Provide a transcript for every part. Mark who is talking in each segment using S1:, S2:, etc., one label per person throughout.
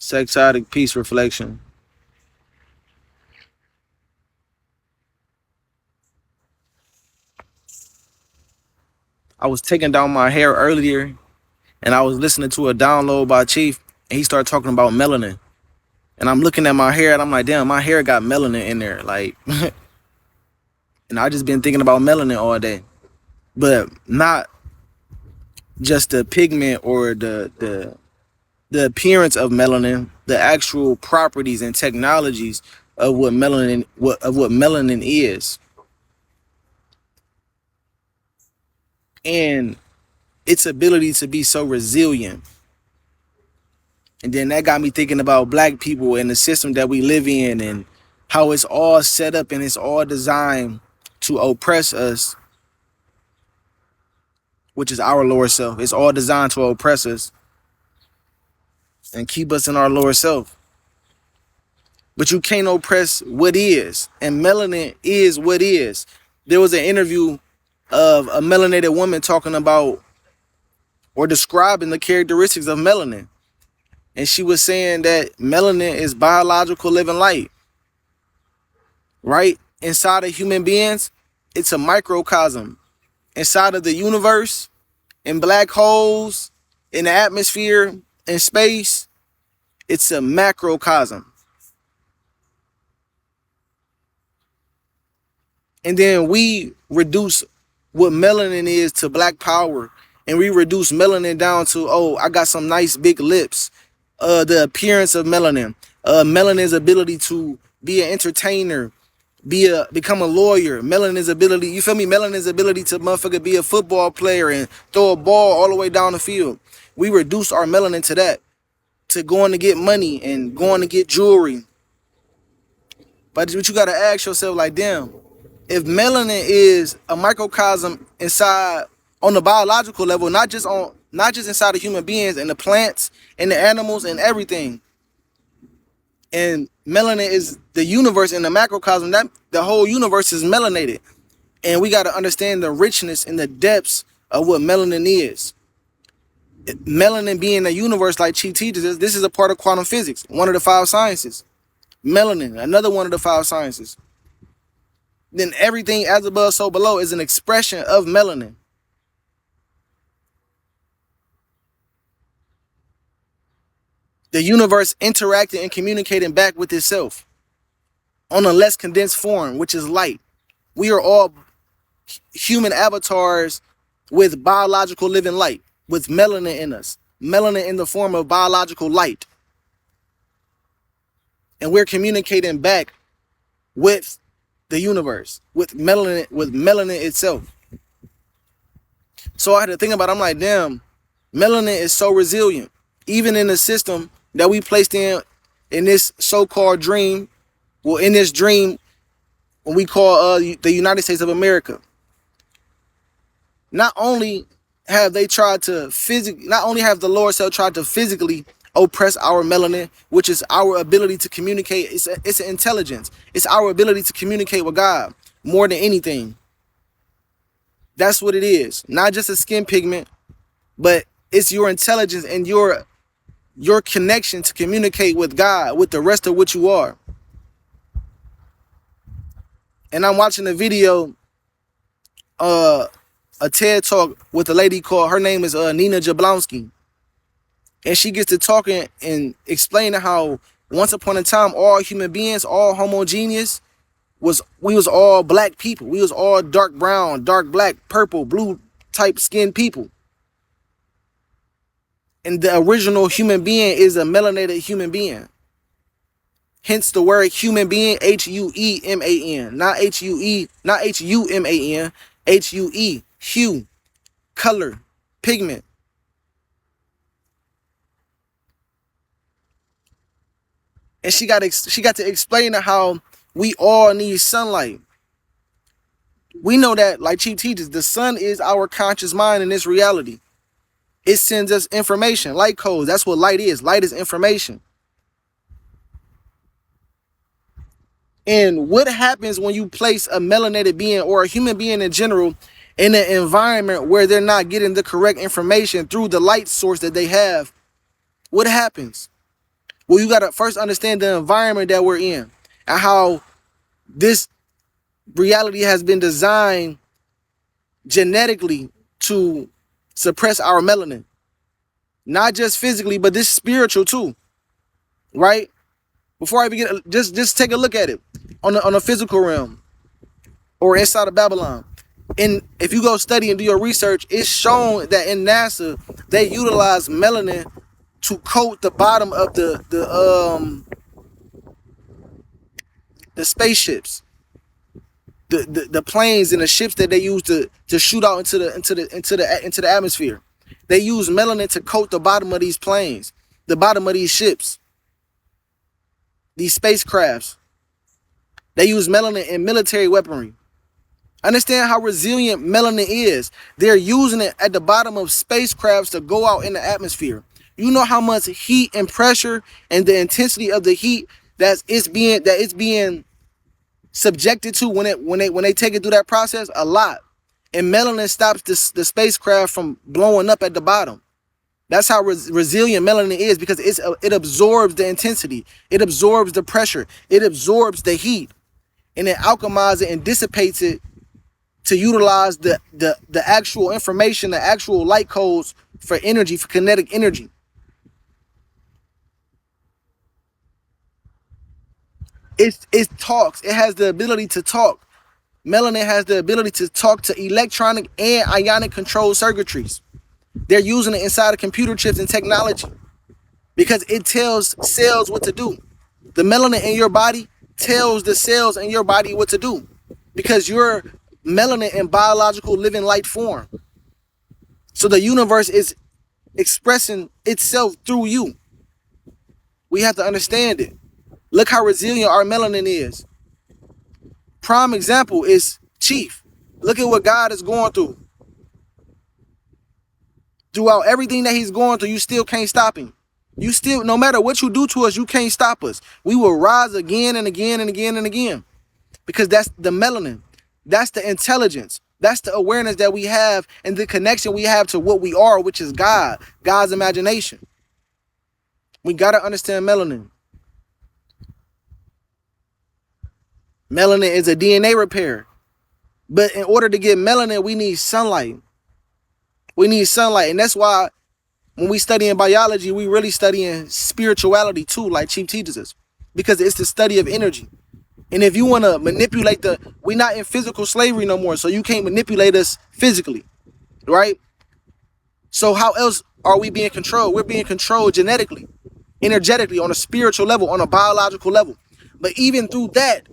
S1: Sexotic peace reflection. I was taking down my hair earlier and I was listening to a download by Chief and he started talking about melanin. And I'm looking at my hair and I'm like, damn, my hair got melanin in there. Like, and I just been thinking about melanin all day. But not just the pigment or the appearance of melanin, the actual properties and technologies of what melanin is. And its ability to be so resilient. And then that got me thinking about black people and the system that we live in and how it's all set up and it's all designed to oppress us, which is our lower self. It's all designed to oppress us and keep us in our lower self. But you can't oppress what is. And melanin is what is. There was an interview of a melanated woman talking about or describing the characteristics of melanin. And she was saying that melanin is biological living light. Right? Inside of human beings, it's a microcosm. Inside of the universe, in black holes, in the atmosphere, in space, it's a macrocosm. And then we reduce what melanin is to black power. And we reduce melanin down to, oh, I got some nice big lips. The appearance of melanin. Melanin's ability to be an entertainer. Become a lawyer. Melanin's ability, you feel me? Melanin's ability to motherfucker be a football player and throw a ball all the way down the field. We reduce our melanin to that. To going to get money and going to get jewelry. But what you gotta ask yourself, like, damn, if melanin is a microcosm inside on the biological level, not just inside of human beings and the plants and the animals and everything, and melanin is the universe and the macrocosm, that the whole universe is melanated, and we got to understand the richness and the depths of what melanin is. Melanin being a universe, like Chi teaches us, this is a part of quantum physics, one of the 5 sciences. Melanin, another one of the 5 sciences. Then everything as above, so below is an expression of melanin. The universe interacting and communicating back with itself on a less condensed form, which is light. We are all human avatars with biological living light, with melanin in us. Melanin in the form of biological light. And we're communicating back with the universe, with melanin itself. So I had to think about it. I'm like, damn, melanin is so resilient. Even in the system that we placed in this so-called dream, well, in this dream, when we call the United States of America, not only have they tried to not only have the lower self tried to physically oppress our melanin, which is our ability to communicate. It's an intelligence. It's our ability to communicate with God more than anything. That's what it is. Not just a skin pigment, but it's your intelligence and your connection to communicate with God, with the rest of what you are. And I'm watching a video, a TED talk with a lady called, her name is Nina Jablonski. And she gets to talking and explaining how once upon a time, all human beings, all homogeneous, we was all black people. We was all dark brown, dark black, purple, blue type skin people. And the original human being is a melanated human being. Hence the word human being, H-U-E-M-A-N, not H-U-E, not H-U-M-A-N, H-U-E, hue, color, pigment. And she got to explain how we all need sunlight. We know that, like Chief teaches, the sun is our conscious mind in this reality. It sends us information, light codes. That's what light is. Light is information. And what happens when you place a melanated being or a human being in general in an environment where they're not getting the correct information through the light source that they have? What happens? Well, you got to first understand the environment that we're in and how this reality has been designed genetically to suppress our melanin. Not just physically, but this spiritual too, right? Before I begin, just take a look at it on a physical realm or inside of Babylon. And if you go study and do your research, it's shown that in NASA they utilize melanin to coat the bottom of the spaceships, the planes and the ships that they use to shoot out into the atmosphere. They use melanin to coat the bottom of these planes, the bottom of these ships, these spacecrafts. They use melanin in military weaponry. Understand how resilient melanin is. They're using it at the bottom of spacecrafts to go out in the atmosphere. You know how much heat and pressure and the intensity of the heat that it's being subjected to when they take it through that process? A lot. And melanin stops the spacecraft from blowing up at the bottom. That's how resilient melanin is, because it absorbs the intensity, it absorbs the pressure, it absorbs the heat, and it alchemizes it and dissipates it to utilize the actual information, the actual light codes for energy, for kinetic energy. It talks. It has the ability to talk. Melanin has the ability to talk to electronic and ionic control circuitries. They're using it inside of computer chips and technology because it tells cells what to do. The melanin in your body tells the cells in your body what to do because you're melanin in biological living light form. So the universe is expressing itself through you. We have to understand it. Look how resilient our melanin is. Prime example is Chief. Look at what God is going through. Throughout everything that he's going through, you still can't stop him. You still, no matter what you do to us, you can't stop us. We will rise again and again and again and again. Because that's the melanin. That's the intelligence. That's the awareness that we have and the connection we have to what we are, which is God. God's imagination. We got to understand melanin. Melanin is a DNA repair. But in order to get melanin, we need sunlight. We need sunlight. And that's why when we study in biology, we really study in spirituality too, like Chief teaches us. Because it's the study of energy. And if you want to manipulate we're not in physical slavery no more, so you can't manipulate us physically, right? So how else are we being controlled? We're being controlled genetically, energetically, on a spiritual level, on a biological level. But even through that,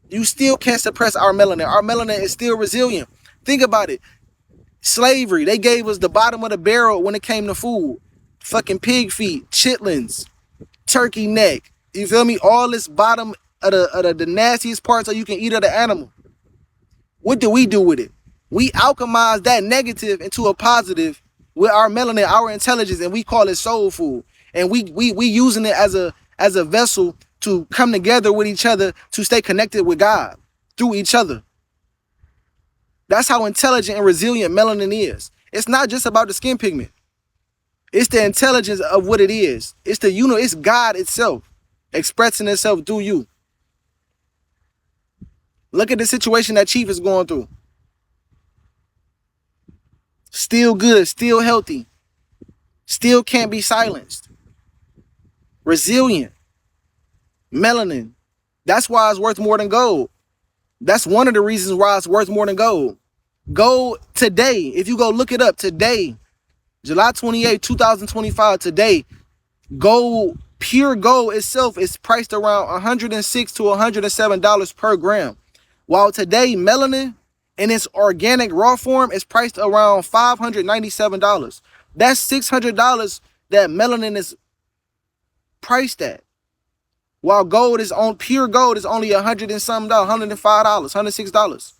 S1: you still can't suppress our melanin. Our melanin is still resilient. Think about it. Slavery, they gave us the bottom of the barrel when it came to food. Fucking pig feet, chitlins, turkey neck. You feel me? All this bottom of the nastiest parts so you can eat of the animal. What do we do with it? We alchemize that negative into a positive with our melanin, our intelligence, and we call it soul food. And we using it as a vessel to come together with each other to stay connected with God through each other. That's how intelligent and resilient melanin is. It's not just about the skin pigment. It's the intelligence of what it is. It's it's God itself expressing itself through you. Look at the situation that Chief is going through. Still good, still healthy. Still can't be silenced. Resilient. Melanin. That's why it's worth more than gold. That's one of the reasons why it's worth more than gold. Gold today, if you go look it up today, July 28, 2025, today, gold, pure gold itself is priced around $106 to $107 per gram. While today, melanin in its organic raw form is priced around $597. That's $600 that melanin is priced at. While gold is on pure gold is only $100 and something, $105, $106.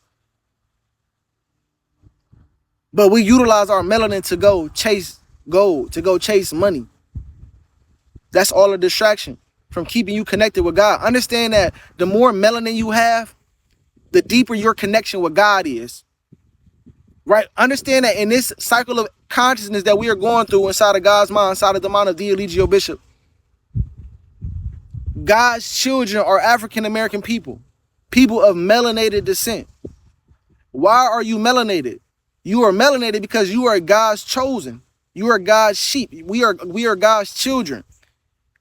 S1: But we utilize our melanin to go chase gold, to go chase money. That's all a distraction from keeping you connected with God. Understand that the more melanin you have, the deeper your connection with God is. Right? Understand that in this cycle of consciousness that we are going through inside of God's mind, inside of the mind of D. Eligio Bishop, God's children are African American people, people of melanated descent. Why are you melanated? You are melanated because you are God's chosen. You are God's sheep. We are God's children.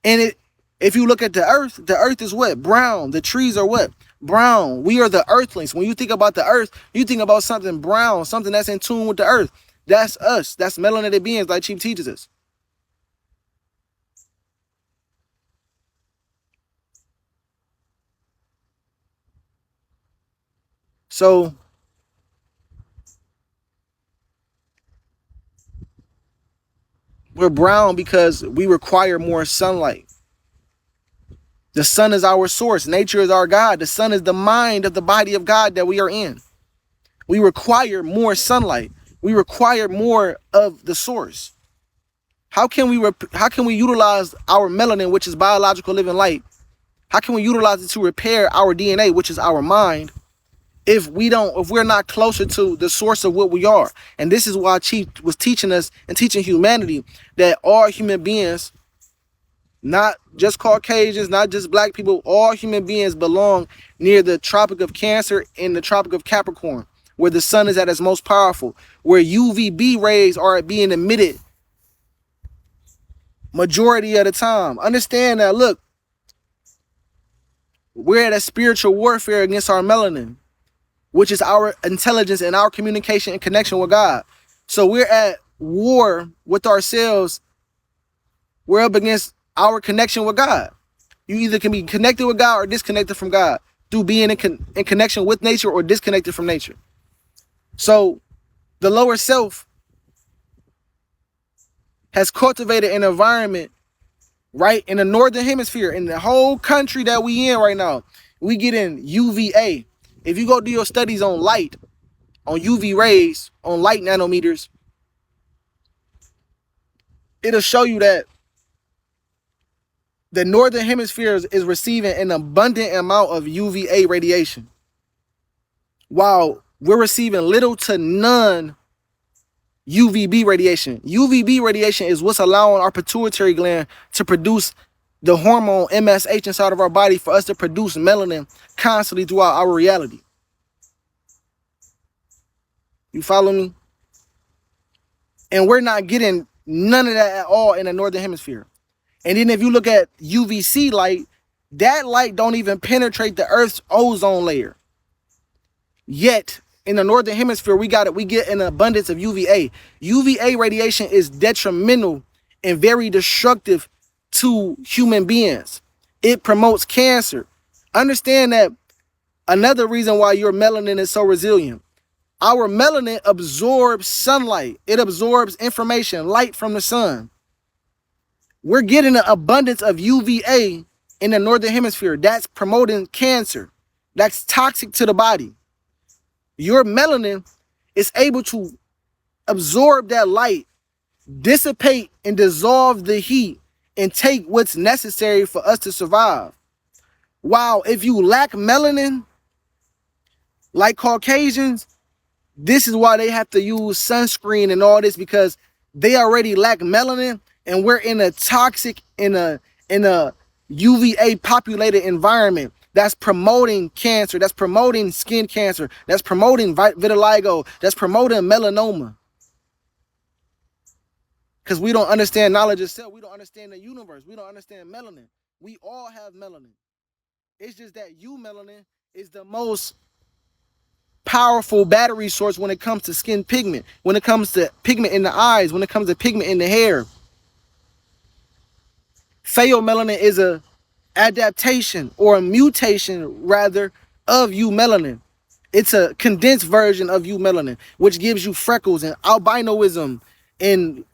S1: And if you look at the earth is what? Brown. The trees are what? Brown. We are the earthlings. When you think about the earth, you think about something brown, something that's in tune with the earth. That's us. That's melanated beings, like Chief teaches us. So we're brown because we require more sunlight. The sun is our source. Nature is our God. The sun is the mind of the body of God that we are in. We require more sunlight. We require more of the source. How can we utilize our melanin, which is biological living light? How can we utilize it to repair our DNA, which is our mind, if we're not closer to the source of what we are? And this is why Chief was teaching us and teaching humanity that all human beings, not just Caucasians, not just black people, all human beings belong near the Tropic of Cancer and the Tropic of Capricorn, where the sun is at its most powerful, where UVB rays are being emitted majority of the time. Understand that, look, we're at a spiritual warfare against our melanin, which is our intelligence and our communication and connection with God. So we're at war with ourselves. We're up against our connection with God. You either can be connected with God or disconnected from God through being in connection with nature or disconnected from nature. So the lower self has cultivated an environment right in the northern hemisphere, in the whole country that we in right now. We get in UVA. If you go do your studies on light, on UV rays, on light nanometers, it'll show you that the northern hemisphere is receiving an abundant amount of UVA radiation, while we're receiving little to none UVB radiation. UVB radiation is what's allowing our pituitary gland to produce the hormone MSH inside of our body for us to produce melanin constantly throughout our reality. You follow me? And we're not getting none of that at all in the northern hemisphere. And then if you look at UVC light, that light don't even penetrate the Earth's ozone layer. Yet in the northern hemisphere, we get an abundance of UVA. UVA radiation is detrimental and very destructive to human beings. It promotes cancer. Understand that another reason why your melanin is so resilient. Our melanin absorbs sunlight. It absorbs information, light from the sun. We're getting an abundance of UVA in the northern hemisphere. That's promoting cancer. That's toxic to the body. Your melanin is able to absorb that light, dissipate and dissolve the heat, and take what's necessary for us to survive. While if you lack melanin, like Caucasians, this is why they have to use sunscreen and all this, because they already lack melanin, and we're in a toxic, in a UVA populated environment that's promoting cancer, that's promoting skin cancer, that's promoting vitiligo, that's promoting melanoma. Because we don't understand knowledge itself. We don't understand the universe. We don't understand melanin. We all have melanin. It's just that melanin is the most powerful battery source when it comes to skin pigment, when it comes to pigment in the eyes, when it comes to pigment in the hair. Pheomelanin is a adaptation or a mutation rather of eumelanin. It's a condensed version of eumelanin, which gives you freckles and albinoism and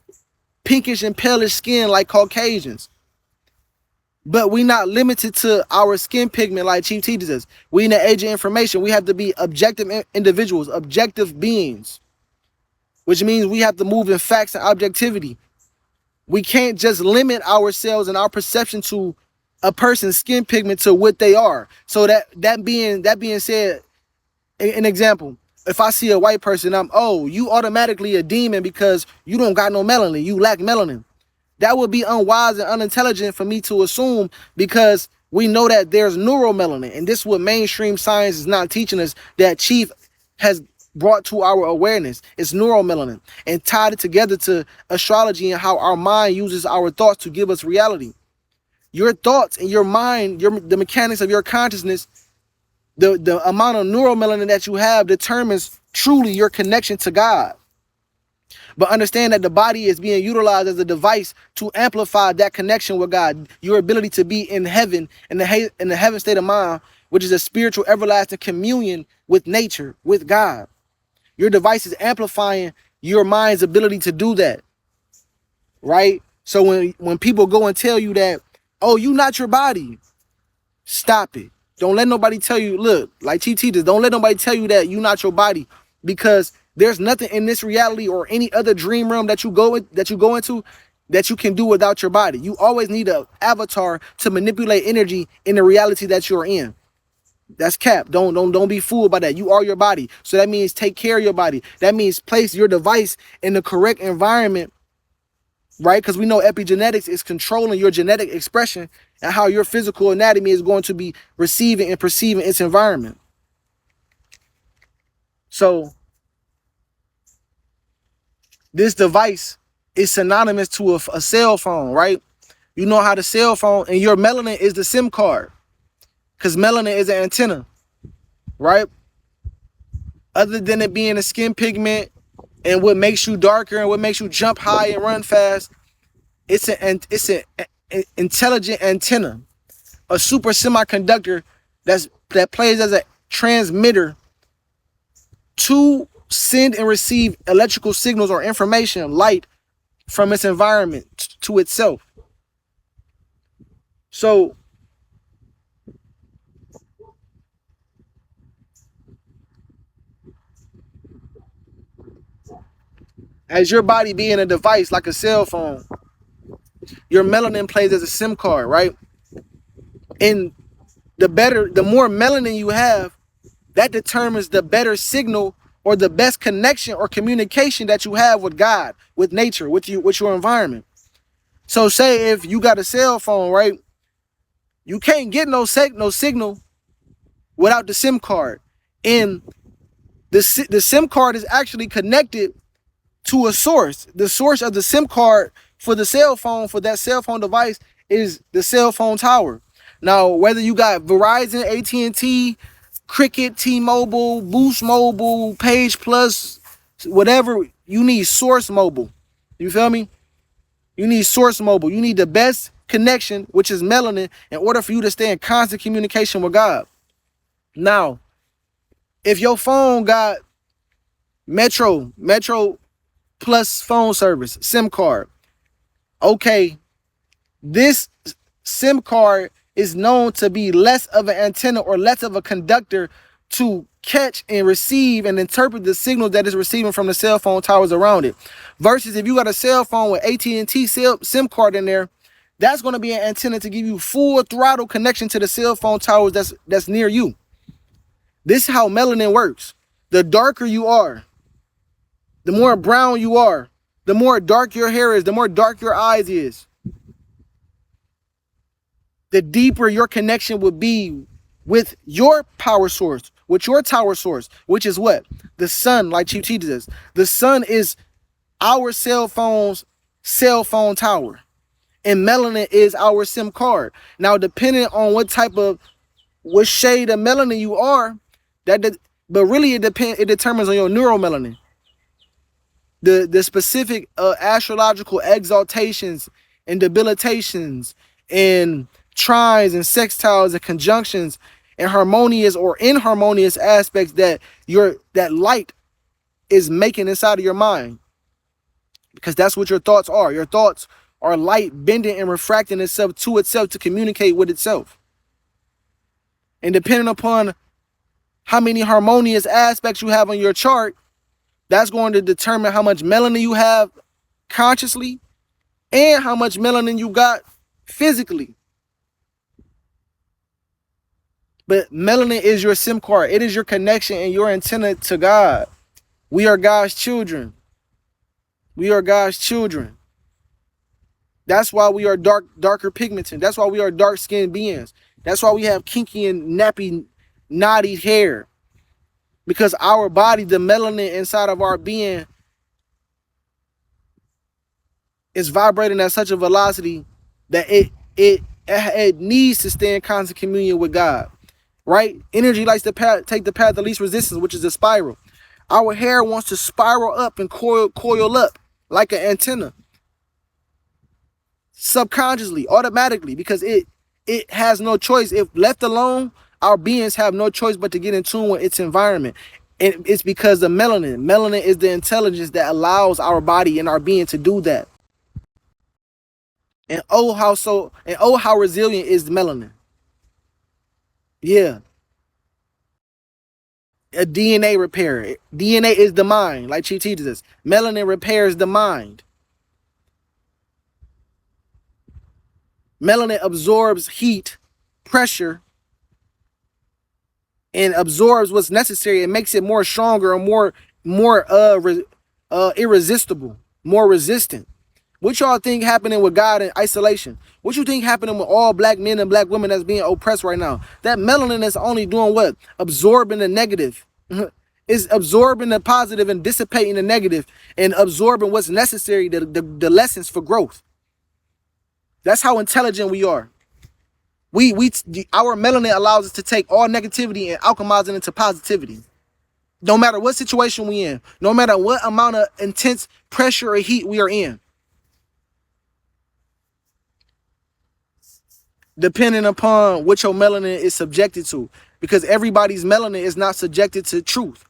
S1: pinkish and palish skin like Caucasians. But we're not limited to our skin pigment like Chief teaches us. We in the age of information, we have to be objective individuals, objective beings, which means we have to move in facts and objectivity. We can't just limit ourselves and our perception to a person's skin pigment to what they are. So that being said, an example, if I see a white person, you automatically a demon because you don't got no melanin, you lack melanin. That would be unwise and unintelligent for me to assume, because We know that there's neuromelanin, and this is what mainstream science is not teaching us, that Chief has brought to our awareness. It's neuromelanin, and tied it together to astrology and how our mind uses our thoughts to give us reality. Your thoughts and your mind, the mechanics of your consciousness, the amount of neuromelanin that you have determines truly your connection to God. But understand that the body is being utilized as a device to amplify that connection with God. Your ability to be in heaven, in the heaven state of mind, which is a spiritual everlasting communion with nature, with God. Your device is amplifying your mind's ability to do that, right? So when people go and tell you that, oh, you not your body, stop it. Don't let nobody tell you, look, like Chief teaches, don't let nobody tell you that you not your body, because there's nothing in this reality or any other dream realm that you go into that you can do without your body. You always need an avatar to manipulate energy in the reality that you're in. That's cap. Don't be fooled by that. You are your body. So that means take care of your body. That means place your device in the correct environment, right? Because we know epigenetics is controlling your genetic expression and how your physical anatomy is going to be receiving and perceiving its environment. So this device is synonymous to a cell phone, right? You know how the cell phone, and your melanin is the SIM card, because melanin is an antenna, right? Other than it being a skin pigment and what makes you darker and what makes you jump high and run fast, it's an intelligent antenna, a super semiconductor that plays as a transmitter to send and receive electrical signals or information, light, from its environment to itself. So as your body being a device like a cell phone, your melanin plays as a SIM card, right? And the more melanin you have, that determines the better signal or the best connection or communication that you have with God, with nature, with your environment. So say if you got a cell phone, right? You can't get no signal without the SIM card. And the SIM card is actually connected to a source. The source of the SIM card for the cell phone, for that cell phone device, is the cell phone tower. Now, whether you got Verizon, AT&T, Cricket, T-Mobile, Boost Mobile, Page Plus, whatever, you need Source Mobile. You feel me? You need Source Mobile. You need the best connection, which is melanin, in order for you to stay in constant communication with God. Now, if your phone got Metro Plus phone service, SIM card, okay, this SIM card is known to be less of an antenna or less of a conductor to catch and receive and interpret the signal that is receiving from the cell phone towers around it. Versus if you got a cell phone with AT&T SIM card in there, that's going to be an antenna to give you full throttle connection to the cell phone towers that's near you. This is how melanin works. The darker you are, the more brown you are, the more dark your hair is, the more dark your eyes is, the deeper your connection would be with your power source, with your tower source, which is what? The sun, like Chief teaches us. The sun is our cell phone's cell phone tower. And melanin is our SIM card. Now, depending on what shade of melanin you are, but really it determines on your neuromelanin. The specific astrological exaltations and debilitations and trines and sextiles and conjunctions and harmonious or inharmonious aspects that light is making inside of your mind, because that's what your thoughts are. Your thoughts are light bending and refracting itself to communicate with itself. And depending upon how many harmonious aspects you have on your chart, that's going to determine how much melanin you have consciously and how much melanin you got physically. But melanin is your SIM card. It is your connection and your antenna to God. We are God's children. We are God's children. That's why we are darker pigmented. That's why we are dark-skinned beings. That's why we have kinky and nappy, knotty hair. Because our body, the melanin inside of our being, is vibrating at such a velocity that it needs to stay in constant communion with God. Right? Energy likes to take the path of least resistance, which is a spiral. Our hair wants to spiral up and coil up like an antenna, subconsciously, automatically, because it has no choice. If left alone, our beings have no choice but to get in tune with its environment. And it's because of melanin. Melanin is the intelligence that allows our body and our being to do that. And how resilient is melanin. Yeah. A DNA repair. DNA is the mind, like she teaches us. Melanin repairs the mind. Melanin absorbs heat, pressure, and absorbs what's necessary. It makes it more stronger or more irresistible, more resistant. What y'all think happening with God in isolation? What you think happening with all black men and black women that's being oppressed right now? That melanin is only doing what? Absorbing the negative. It's absorbing the positive and dissipating the negative and absorbing what's necessary, the lessons for growth. That's how intelligent we are. Our melanin allows us to take all negativity and alchemize it into positivity. No matter what situation we in, no matter what amount of intense pressure or heat we are in. Depending upon what your melanin is subjected to. Because everybody's melanin is not subjected to truth.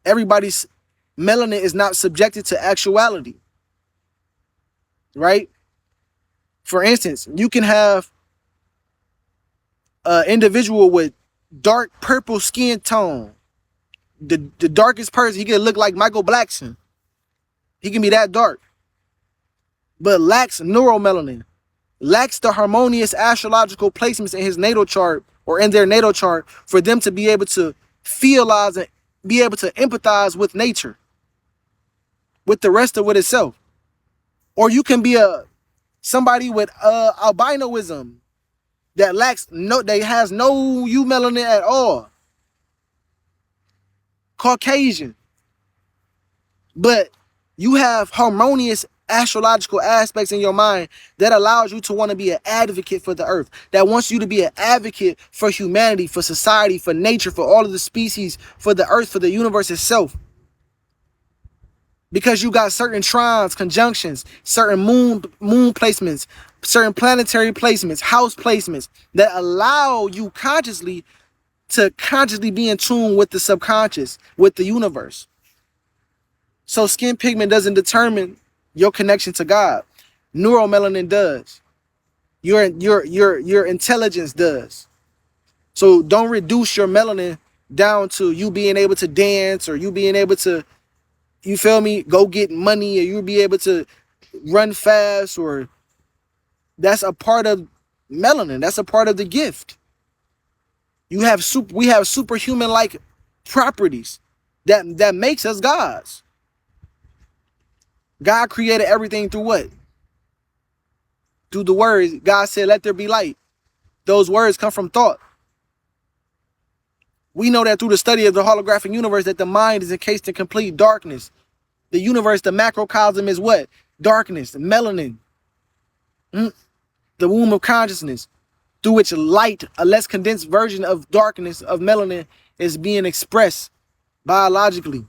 S1: Everybody's melanin is not subjected to actuality. Right? For instance, you can have an individual with dark purple skin tone. The darkest person, he can look like Michael Blackson. He can be that dark. But lacks neuromelanin. Lacks the harmonious astrological placements in his natal chart or in their natal chart for them to be able to feelize and be able to empathize with nature, with the rest of itself. Or you can be somebody with albinoism that has no eumelanin at all. Caucasian. But you have harmonious astrological aspects in your mind that allows you to want to be an advocate for the earth, that wants you to be an advocate for humanity, for society, for nature, for all of the species, for the earth, for the universe itself. Because you got certain trines, conjunctions, certain moon placements, certain planetary placements, house placements that allow you consciously be in tune with the subconscious, with the universe. So skin pigment doesn't determine your connection to God. Neuromelanin does. Your intelligence does. So don't reduce your melanin down to you being able to dance or you being able to, you feel me, go get money, or you be able to run fast, or that's a part of melanin. That's a part of the gift. We have superhuman like properties that makes us gods. God created everything through what? Through the words. God said, let there be light. Those words come from thought. We know that through the study of the holographic universe that the mind is encased in complete darkness. The universe, the macrocosm is what? Darkness, melanin. The womb of consciousness, through which light, a less condensed version of darkness, of melanin, is being expressed biologically.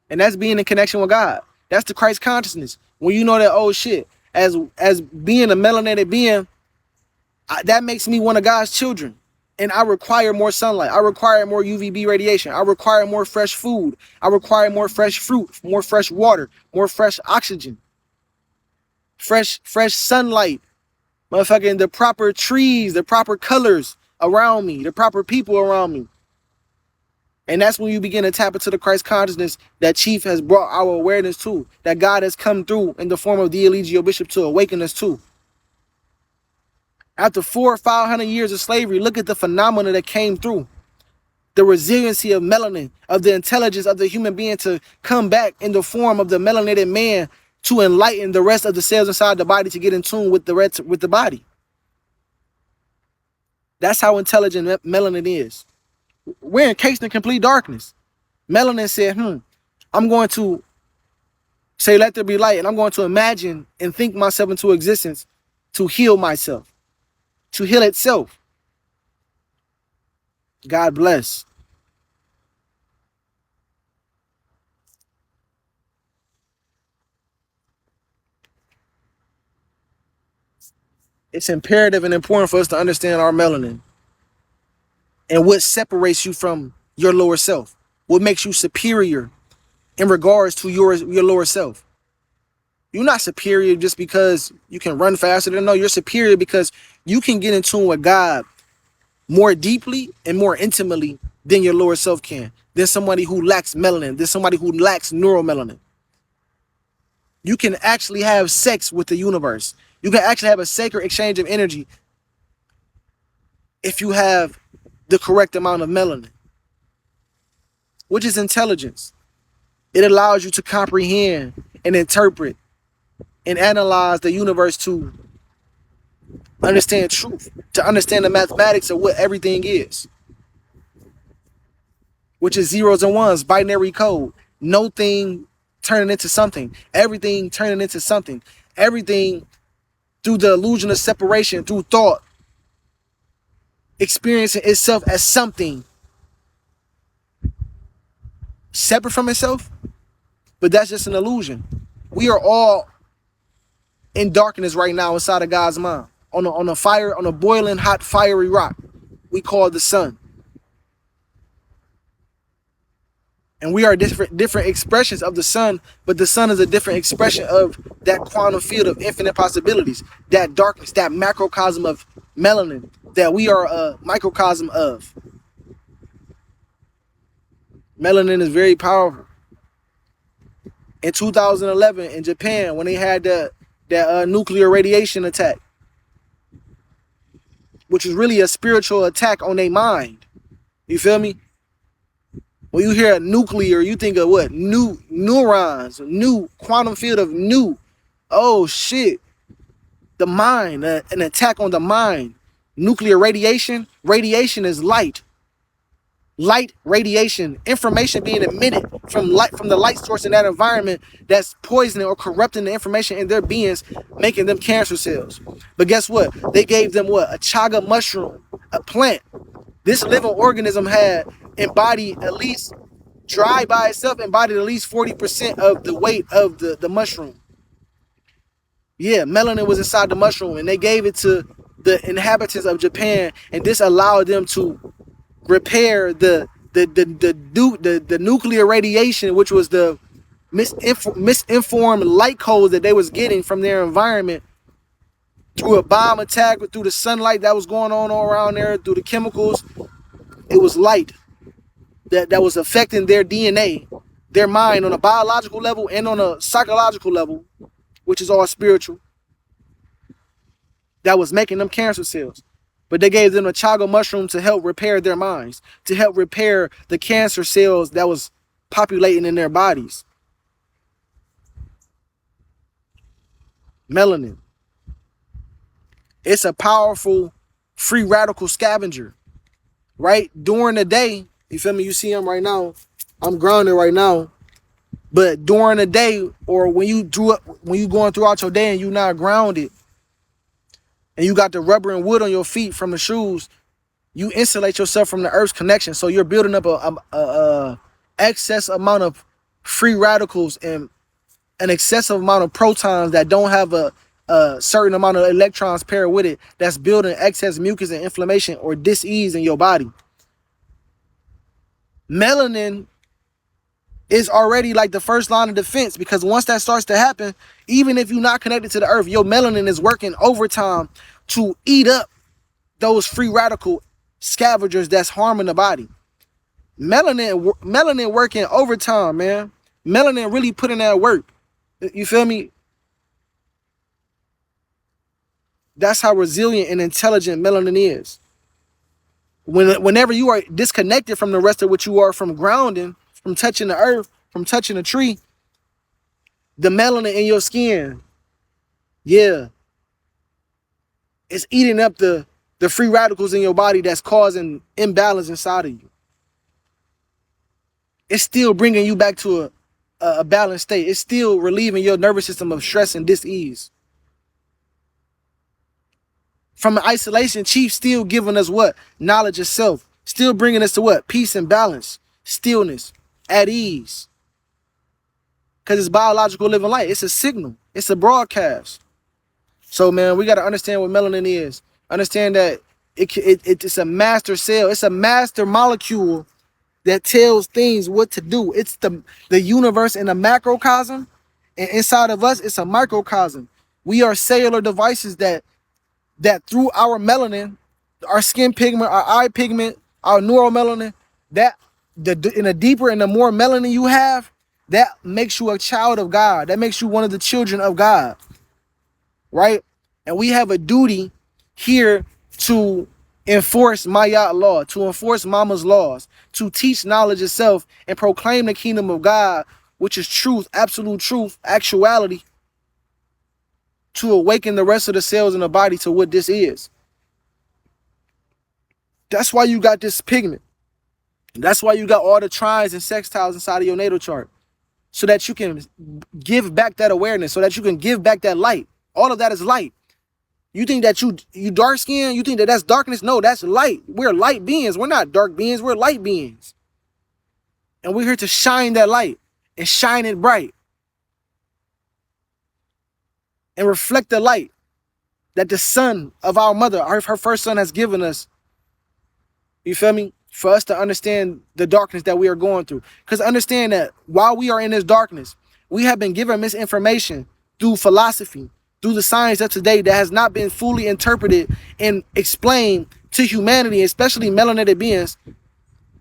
S1: And that's being in connection with God. That's the Christ consciousness. When you know that, oh shit, as being a melanated being, that makes me one of God's children. And I require more sunlight. I require more UVB radiation. I require more fresh food. I require more fresh fruit, more fresh water, more fresh oxygen. Fresh sunlight. Motherfucking the proper trees, the proper colors around me, the proper people around me. And that's when you begin to tap into the Christ consciousness that Chief has brought our awareness to, that God has come through in the form of the Elegio Bishop to awaken us to. After 400 or 500 years of slavery, look at the phenomena that came through. The resiliency of melanin, of the intelligence of the human being to come back in the form of the melanated man to enlighten the rest of the cells inside the body to get in tune with the rest with the body. That's how intelligent melanin is. We're encased in complete darkness. Melanin said, I'm going to say, let there be light, and I'm going to imagine and think myself into existence to heal myself, to heal itself. God bless. It's imperative and important for us to understand our melanin and what separates you from your lower self, what makes you superior in regards to your lower self. You're not superior just because you can run faster than no, you're superior because you can get in tune with God more deeply and more intimately than your lower self can, than somebody who lacks melanin, than somebody who lacks neuromelanin. You can actually have sex with the universe. You can actually have a sacred exchange of energy if you have the correct amount of melanin, which is intelligence. It allows you to comprehend and interpret and analyze the universe to understand truth, to understand the mathematics of what everything is, which is zeros and ones, binary code. No thing turning into something, everything turning into something, everything through the illusion of separation, through thought, experiencing itself as something separate from itself, but that's just an illusion. We are all in darkness right now inside of God's mind, on a fire, on a boiling hot fiery rock we call the sun. And we are different expressions of the sun, but the sun is a different expression of that quantum field of infinite possibilities, that darkness, that macrocosm of melanin that we are a microcosm of. Melanin is very powerful. In 2011 in Japan, when they had that nuclear radiation attack, which is really a spiritual attack on their mind. You feel me? When you hear nuclear, you think of what? New neurons, new quantum field of new. Oh shit. The mind, an attack on the mind. Nuclear radiation. Radiation is light. Light radiation, information being emitted from the light source in that environment that's poisoning or corrupting the information in their beings, making them cancer cells. But guess what? They gave them what? A chaga mushroom, a plant. This living organism had embodied at least, dry by itself, embodied at least 40% of the weight of the mushroom. Yeah, melanin was inside the mushroom, and they gave it to the inhabitants of Japan, and this allowed them to repair the nuclear radiation, which was the misinformed light codes that they was getting from their environment through a bomb attack or through the sunlight that was going on all around there, through the chemicals. It was light that was affecting their DNA, their mind on a biological level and on a psychological level, which is all spiritual, that was making them cancer cells. But they gave them a chaga mushroom to help repair their minds, to help repair the cancer cells that was populating in their bodies. Melanin. It's a powerful free radical scavenger, right? During the day, you feel me? You see him right now. I'm grounded right now. But during the day, or when you going throughout your day and you not grounded, and you got the rubber and wood on your feet from the shoes, you insulate yourself from the earth's connection. So you're building up a excess amount of free radicals and an excessive amount of protons that don't have a certain amount of electrons paired with it, that's building excess mucus and inflammation or dis-ease in your body. Melanin is already like the first line of defense, because once that starts to happen, even if you're not connected to the earth, your melanin is working overtime to eat up those free radical scavengers that's harming the body. Melanin working overtime, man. Melanin really putting that work. You feel me? That's how resilient and intelligent melanin is. Whenever you are disconnected from the rest of what you are, from grounding, from touching the earth, from touching a tree, the melanin in your skin, yeah, it's eating up the free radicals in your body that's causing imbalance inside of you. It's still bringing you back to a balanced state. It's still relieving your nervous system of stress and dis-ease. From isolation, Chief still giving us what? Knowledge of self. Still bringing us to what? Peace and balance, stillness, at ease. Because it's biological living light. It's a signal. It's a broadcast. So, man, we got to understand what melanin is. Understand that it's a master cell. It's a master molecule that tells things what to do. It's the universe in a macrocosm. And inside of us, it's a microcosm. We are cellular devices that through our melanin, our skin pigment, our eye pigment, our neuromelanin, that in a deeper and the more melanin you have, that makes you a child of God. That makes you one of the children of God, right? And we have a duty here to enforce Mayat law, to enforce Mama's laws, to teach knowledge itself and proclaim the kingdom of God, which is truth, absolute truth, actuality, to awaken the rest of the cells in the body to what this is. That's why you got this pigment. That's why you got all the trines and sextiles inside of your natal chart, so that you can give back that awareness, so that you can give back that light. All of that is light. You think that you dark skin, you think that that's darkness? No, that's light. We're light beings. We're not dark beings. We're light beings. And we're here to shine that light and shine it bright and reflect the light that the son of our mother, her first son, has given us. You feel me? For us to understand the darkness that we are going through. Because understand that while we are in this darkness, we have been given misinformation through philosophy, through the science of today that has not been fully interpreted and explained to humanity, especially melanated beings,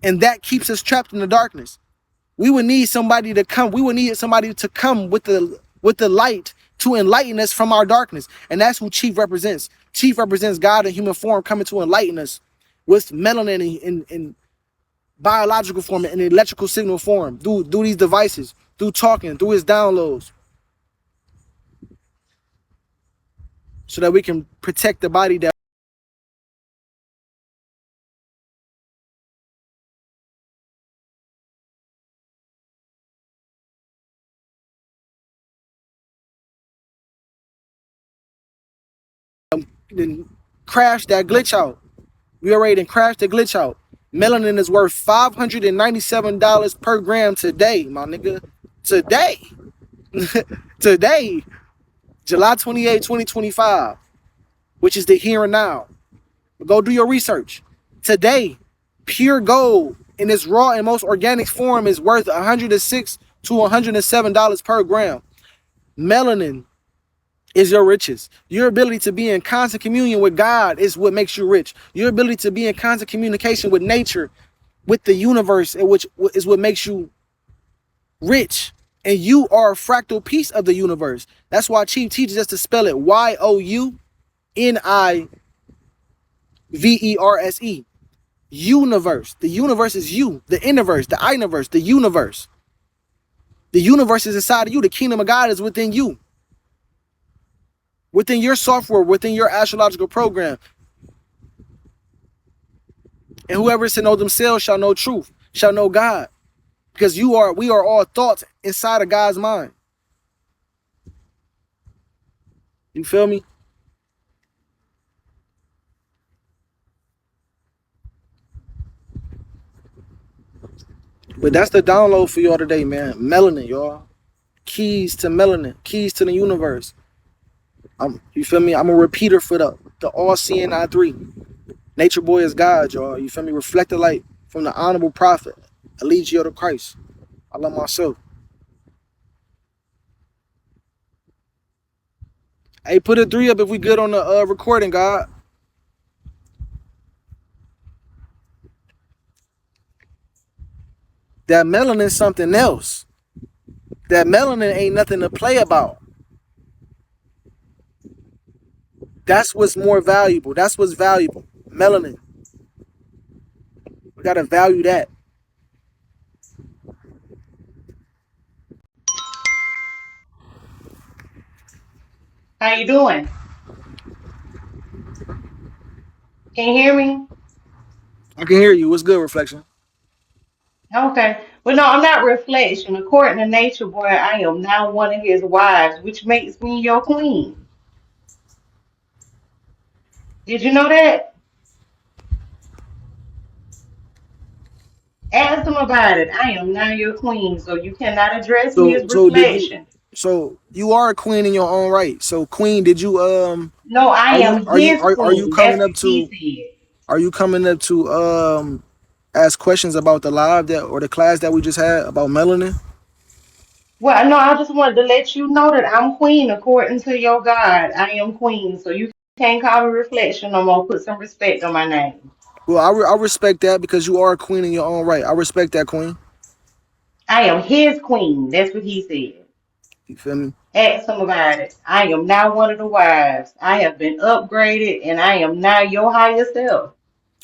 S1: and that keeps us trapped in the darkness. We would need somebody to come. We would need somebody to come with the light to enlighten us from our darkness, and that's who Chief represents. Chief represents God in human form, coming to enlighten us with melanin in biological form and electrical signal form, through these devices, through talking, through his downloads, so that we can protect the body that then crash that glitch out. We already done crashed the glitch out. Melanin is worth $597 per gram today, my nigga. Today. Today. July 28, 2025, which is the here and now. Go do your research. Today, pure gold in its raw and most organic form is worth $106 to $107 per gram. Melanin is your riches. Your ability to be in constant communion with God is what makes you rich. Your ability to be in constant communication with nature, with the universe, which is what makes you rich. And you are a fractal piece of the universe. That's why Chief teaches us to spell it YOUNIVERSE. Universe. The universe is you. The inniverse, the I-niverse, the universe. The universe is inside of you. The kingdom of God is within you. Within your software, within your astrological program. And whoever is to know themselves shall know truth, shall know God. Because we are all thoughts inside of God's mind. You feel me? But that's the download for y'all today, man. Melanin, y'all. Keys to melanin. Keys to the universe. You feel me? I'm a repeater for the all-seeing I3. Nature boy is God, y'all. You feel me? Reflect the light from the honorable prophet, Allegio to Christ. I love myself. Hey, put a 3 up if we good on the recording, God. That melanin is something else. That melanin ain't nothing to play about. That's what's more valuable. That's what's valuable. Melanin. We gotta value that.
S2: How you doing? Can you hear me?
S1: I can hear you. What's good, Reflection?
S2: Okay. Well, no, I'm not reflection. According to Nature Boy, I am now one of his wives, which makes me your queen. Did you know that? Ask him about it. I am now your queen, so you cannot address me
S1: So
S2: as
S1: so did you
S2: reflection.
S1: so you are a queen in your own right. So Queen, did you
S2: No, I
S1: are you
S2: am
S1: are you
S2: his
S1: are you
S2: queen. That's
S1: coming
S2: what
S1: up
S2: he
S1: to
S2: said.
S1: ask questions about the live that or the class that we just had about melanin?
S2: Well, no, I just wanted to let you know that I'm queen according to your God. I am queen, so you can't call me reflection no more. Put some respect on my name.
S1: Well, I respect that because you are a queen in your own right. I respect that, Queen.
S2: I am his queen. That's what he said.
S1: You feel me?
S2: Ask him about it. I am now one of the wives. I have been upgraded and I am now your higher self.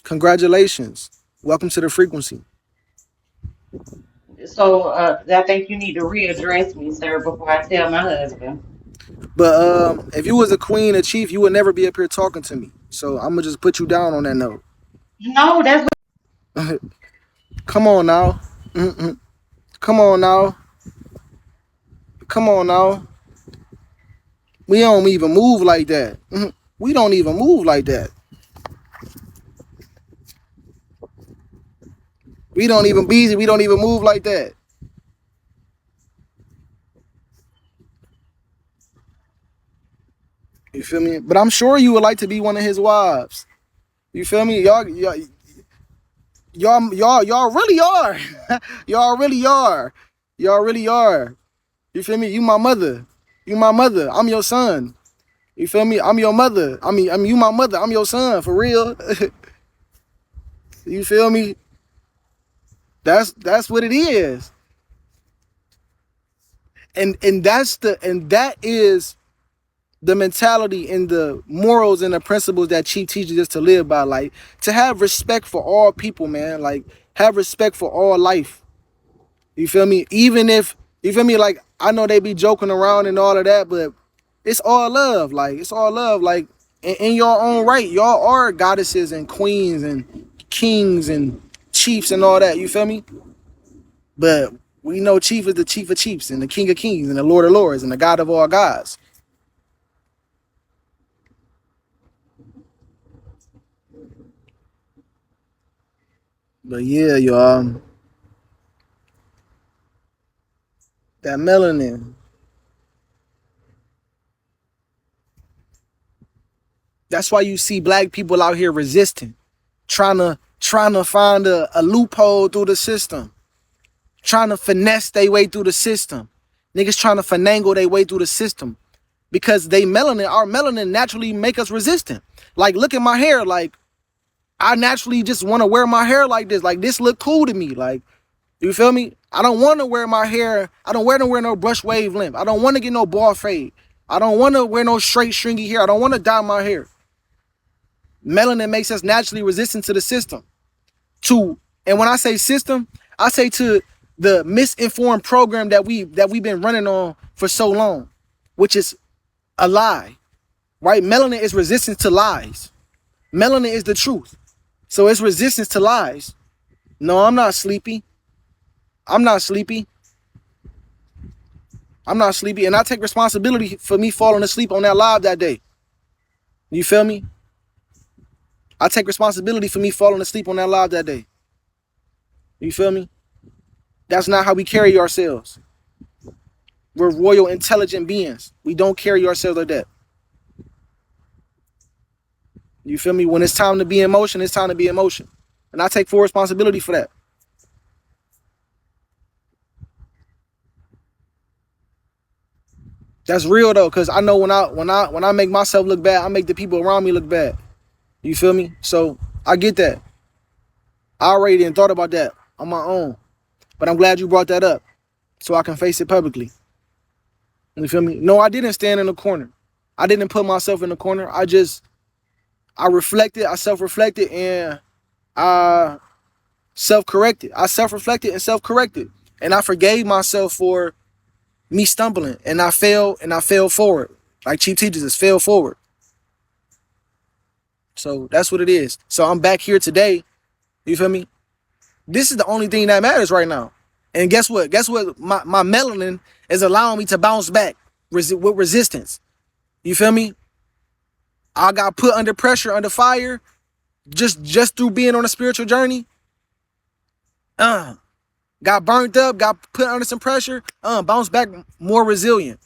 S1: Congratulations. Welcome to the frequency.
S2: So I think you need to readdress me, sir, before I tell my husband.
S1: But if you was a queen, a chief, you would never be up here talking to me. So I'm gonna just put you down on that note.
S2: No, that's what
S1: Come on now. Mm-mm. Come on now. Come on now. We don't even move like that. We don't even move like that. We don't even busy. We don't even move like that. You feel me? But I'm sure you would like to be one of his wives. You feel me? Y'all really are. Y'all really are. Y'all really are. You feel me? You my mother. You my mother. I'm your son. You feel me? I'm your mother. I mean, you my mother. I'm your son for real. You feel me? That's what it is. And that is the mentality and the morals and the principles that Chief teaches us to live by. Like to have respect for all people, man. Like have respect for all life. You feel me? Even if you feel me, like I know they be joking around and all of that, but it's all love. Like it's all love. Like in your own right, y'all are goddesses and queens and kings and chiefs and all that. You feel me? But we know Chief is the Chief of Chiefs and the King of Kings and the Lord of Lords and the God of all gods. But yeah, y'all, that melanin. That's why you see black people out here resisting, trying to find a loophole through the system, trying to finesse their way through the system. Niggas trying to finagle their way through the system because our melanin naturally make us resistant. Like, look at my hair. Like, I naturally just want to wear my hair like this. Like, this look cool to me. Like, you feel me? I don't want to wear my hair. I don't want to wear no brush wave length. I don't want to get no ball fade. I don't want to wear no straight stringy hair. I don't want to dye my hair. Melanin makes us naturally resistant to the system. And when I say system, I say to the misinformed program that we've been running on for so long, which is a lie, right? Melanin is resistance to lies. Melanin is the truth. So it's resistance to lies. No, I'm not sleepy. I'm not sleepy. I'm not sleepy. And I take responsibility for me falling asleep on that live that day. You feel me? I take responsibility for me falling asleep on that live that day. You feel me? That's not how we carry ourselves. We're royal, intelligent beings. We don't carry ourselves like that. You feel me? When it's time to be in motion, it's time to be in motion. And I take full responsibility for that. That's real though, because I know when I make myself look bad, I make the people around me look bad. You feel me? So I get that. I already didn't thought about that on my own. But I'm glad you brought that up so I can face it publicly. You feel me? No, I didn't stand in the corner. I didn't put myself in the corner. I reflected, I self-reflected, and I self-corrected. I self-reflected and self-corrected. And I forgave myself for me stumbling. And I fell forward. Like Chief teaches us, fell forward. So that's what it is. So I'm back here today. You feel me? This is the only thing that matters right now. And guess what? Guess what? My melanin is allowing me to bounce back with resistance. You feel me? I got put under pressure, under fire, just through being on a spiritual journey. Got burnt up, got put under some pressure. Bounce back more resilient.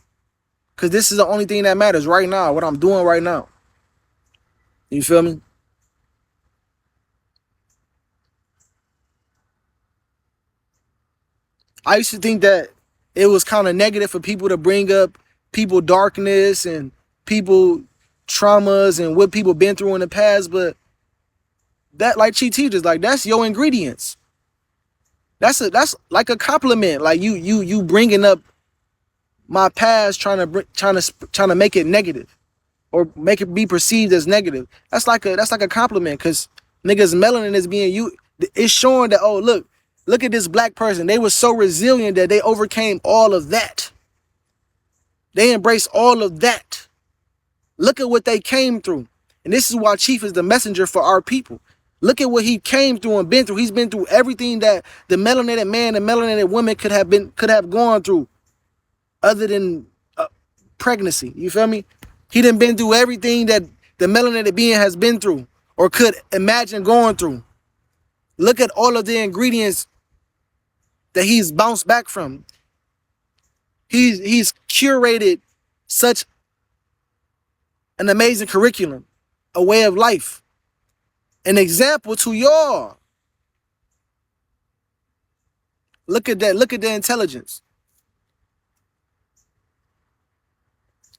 S1: Cause this is the only thing that matters right now. What I'm doing right now. You feel me? I used to think that it was kind of negative for people to bring up people darkness and people traumas and what people been through in the past, but that, like she teaches, like that's your ingredients. That's like a compliment. Like you bringing up my past, trying to make it negative or make it be perceived as negative. That's like a compliment because niggas melanin is being you. It's showing that, oh, look at this black person. They were so resilient that they overcame all of that. They embraced all of that. Look at what they came through. And this is why Chief is the messenger for our people. Look at what he came through and been through. He's been through everything that the melanated man and melanated woman could have gone through, other than pregnancy. You feel me? He done been through everything that the melanated being has been through or could imagine going through. Look at all of the ingredients that he's bounced back from. He's curated such an amazing curriculum, a way of life, an example to y'all. Look at that. Look at the intelligence.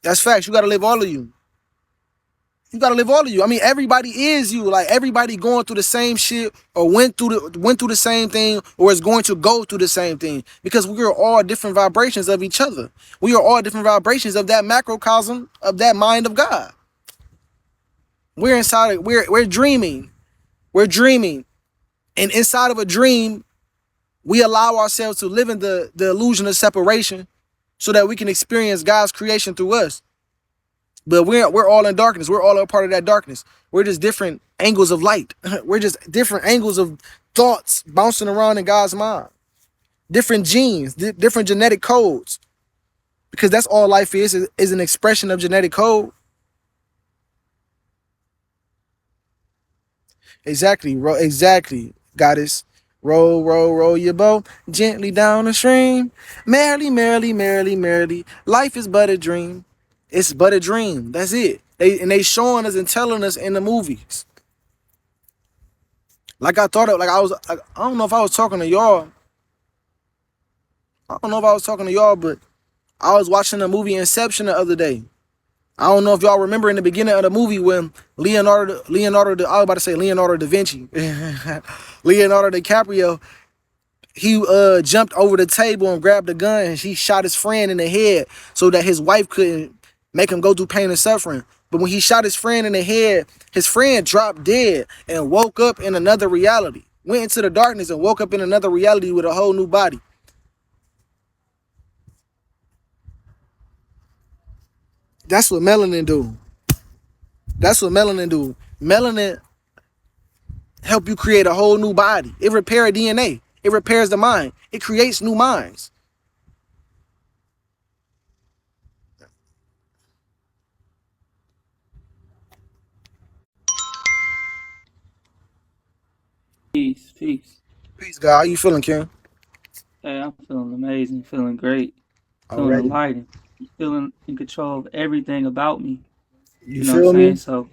S1: That's facts. You got to live all of you. You got to live all of you. I mean, everybody is you. Like everybody going through the same shit or went through the same thing or is going to go through the same thing because we are all different vibrations of each other. We are all different vibrations of that macrocosm of that mind of God. We're inside of, we're dreaming. We're dreaming. And inside of a dream, we allow ourselves to live in the illusion of separation so that we can experience God's creation through us. But we're all in darkness. We're all a part of that darkness. We're just different angles of light. We're just different angles of thoughts bouncing around in God's mind. Different genes, different genetic codes. Because that's all life is an expression of genetic code. Exactly, exactly, goddess. Roll, roll, roll your boat gently down the stream. Merrily, merrily, merrily, merrily. Life is but a dream. It's but a dream. That's it. They showing us and telling us in the movies. Like I thought, like I don't know if I was talking to y'all. I don't know if I was talking to y'all, but I was watching the movie Inception the other day. I don't know if y'all remember in the beginning of the movie when Leonardo I was about to say Leonardo da Vinci, Leonardo DiCaprio, he jumped over the table and grabbed a gun and he shot his friend in the head so that his wife couldn't make him go through pain and suffering. But when he shot his friend in the head, his friend dropped dead and woke up in another reality, went into the darkness and woke up in another reality with a whole new body. That's what melanin do. That's what melanin do. Melanin help you create a whole new body. It repairs DNA. It repairs the mind. It creates new minds.
S3: Peace, peace.
S1: Peace, God. How you feeling, Ken?
S3: Hey, I'm feeling amazing, feeling great, feeling
S1: Already.
S3: enlightened, feeling in control of everything about me.
S1: You
S3: You know what I'm
S1: feel
S3: saying?
S1: me?
S3: So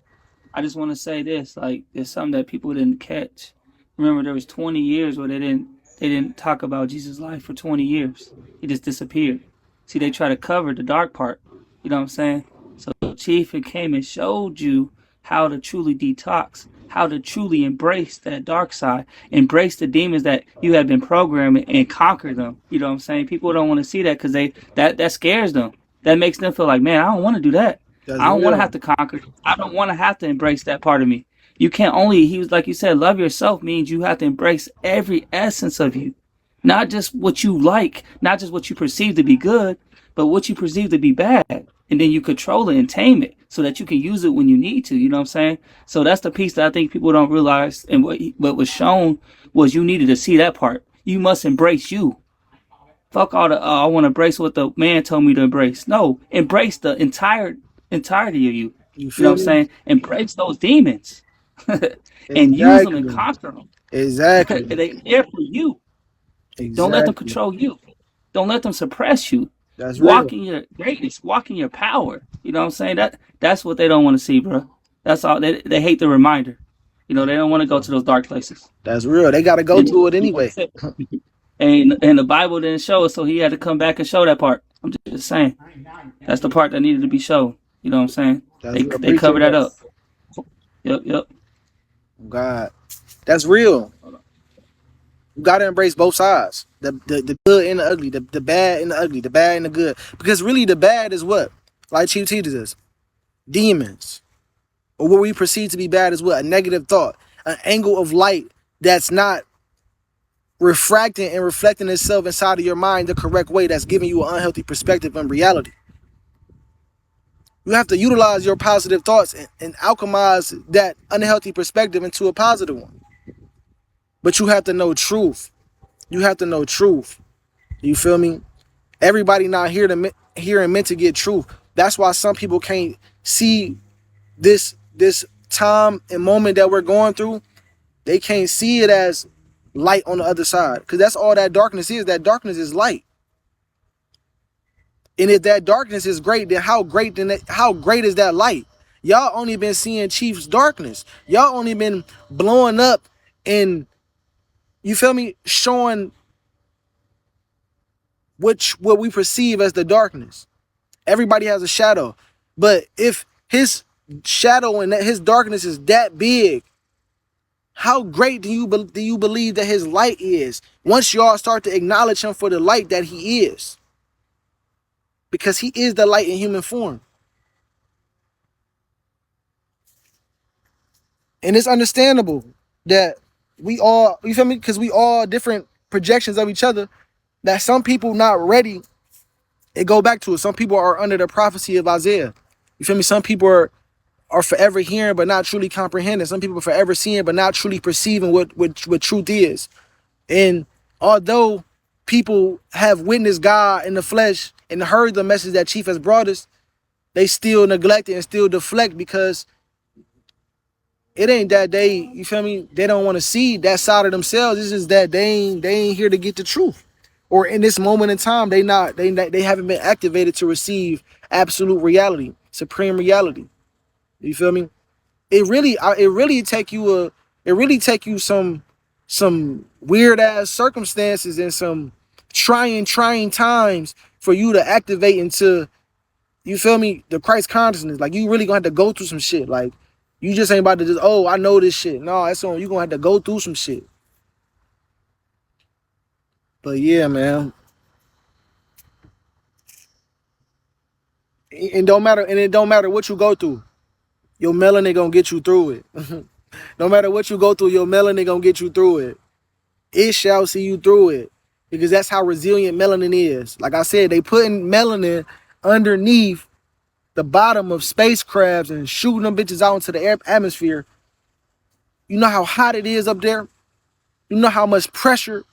S3: I just want to say this, like there's something that people didn't catch. Remember, there was 20 years where they didn't talk about Jesus' life for 20 years. He just disappeared. See, they try to cover the dark part. You know what I'm saying? So Chief it came and showed you how to truly detox, how to truly embrace that dark side, embrace the demons that you have been programming and conquer them. You know what I'm saying? People don't want to see that because that scares them. That makes them feel like, man, I don't want to do that.
S1: That's
S3: I don't want to have
S1: real.
S3: to conquer. I don't want to have to embrace that part of me. You can't only, he was like you said, love yourself means you have to embrace every essence of you. Not just what you like, not just what you perceive to be good, but what you perceive to be bad. And then you control it and tame it so that you can use it when you need to. You know what I'm saying? So that's the piece that I think people don't realize. And what was shown was you needed to see that part. You must embrace you. Fuck all the, I want to embrace what the man told me to embrace. No, embrace the entirety of you.
S1: You
S3: You know what
S1: feel
S3: I'm
S1: me?
S3: saying? Embrace those demons and use them and
S1: Exactly.
S3: conquer them.
S1: Exactly.
S3: They're there for you. Don't let them
S1: Exactly.
S3: control you. Don't let them suppress you.
S1: That's
S3: Walk
S1: real.
S3: in your greatness. Walk in your power. You know what I'm saying? That's what they don't want to see, bro. That's all. They hate the reminder. You know, they don't want to go to those dark places.
S1: That's real. They gotta go
S3: And
S1: through it anyway.
S3: the Bible didn't show it, so he had to come back and show that part. I'm just saying. That's the part that needed to be shown. You know what I'm saying?
S1: That's
S3: They
S1: real.
S3: they cover
S1: Appreciate
S3: that
S1: that.
S3: up. Yep.
S1: God. That's real. You gotta embrace both sides. The good and the ugly, the bad and the ugly, the bad and the good. Because really the bad is what? Like Chief teaches us. Demons. Or what we perceive to be bad is what? A negative thought. An angle of light that's not refracting and reflecting itself inside of your mind the correct way, that's giving you an unhealthy perspective on reality. You have to utilize your positive thoughts and alchemize that unhealthy perspective into a positive one. But you have to know truth. You have to know truth. You feel me? Everybody not here and meant to get truth. That's why some people can't see this time and moment that we're going through. They can't see it as light on the other side, because that's all that darkness is. That darkness is light. And if that darkness is great, then how great is that light? Y'all only been seeing Chief's darkness. Y'all only been blowing up and, you feel me, showing what we perceive as the darkness. Everybody has a shadow. But if his shadow and his darkness is that big, how great do you believe that his light is once y'all start to acknowledge him for the light that he is? Because he is the light in human form. And it's understandable that we all, you feel me? Because we all different projections of each other, that some people not ready. It go back to it. Some people are under the prophecy of Isaiah. You feel me? Some people are forever hearing but not truly comprehending. Some people are forever seeing but not truly perceiving what truth is. And although people have witnessed God in the flesh and heard the message that Chief has brought us, they still neglect it and still deflect, because it ain't that they, you feel me, they don't want to see that side of themselves. It's just that they ain't here to get the truth. Or in this moment in time, they haven't been activated to receive absolute reality, supreme reality. You feel me? It really take you some weird ass circumstances and some trying times for you to activate into, you feel me, the Christ consciousness. Like, you really gonna have to go through some shit. Like, you just ain't about to just, oh, I know this shit. No, that's on you. Gonna have to go through some shit. But yeah, man. It don't matter what you go through. Your melanin gonna get you through it. No matter what you go through, your melanin gonna get you through it. It shall see you through it. Because that's how resilient melanin is. Like I said, they putting melanin underneath the bottom of spacecrafts and shooting them bitches out into the atmosphere. You know how hot it is up there? You know how much pressure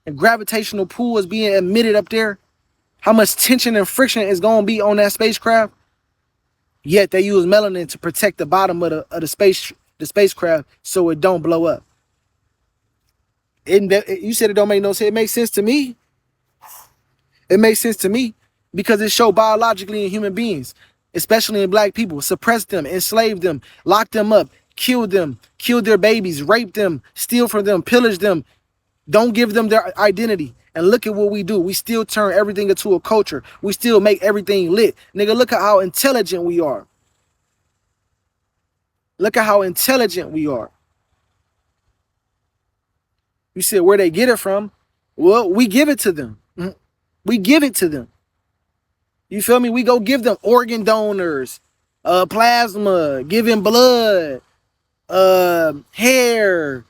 S1: and gravitational pull is being emitted up there? How much tension and friction is going to be on that spacecraft? Yet they use melanin to protect the bottom of the spacecraft so it don't blow up. You said it don't make no sense. It makes sense to me. It makes sense to me because it shows biologically in human beings, especially in black people. Suppress them, enslave them, lock them up, kill them, kill their babies, rape them, steal from them, pillage them. Don't give them their identity. And look at what we do. We still turn everything into a culture. We still make everything lit. Nigga, look at how intelligent we are. Look at how intelligent we are. You said where they get it from? Well, we give it to them. We give it to them. You feel me? We go give them organ donors, plasma, giving blood, hair,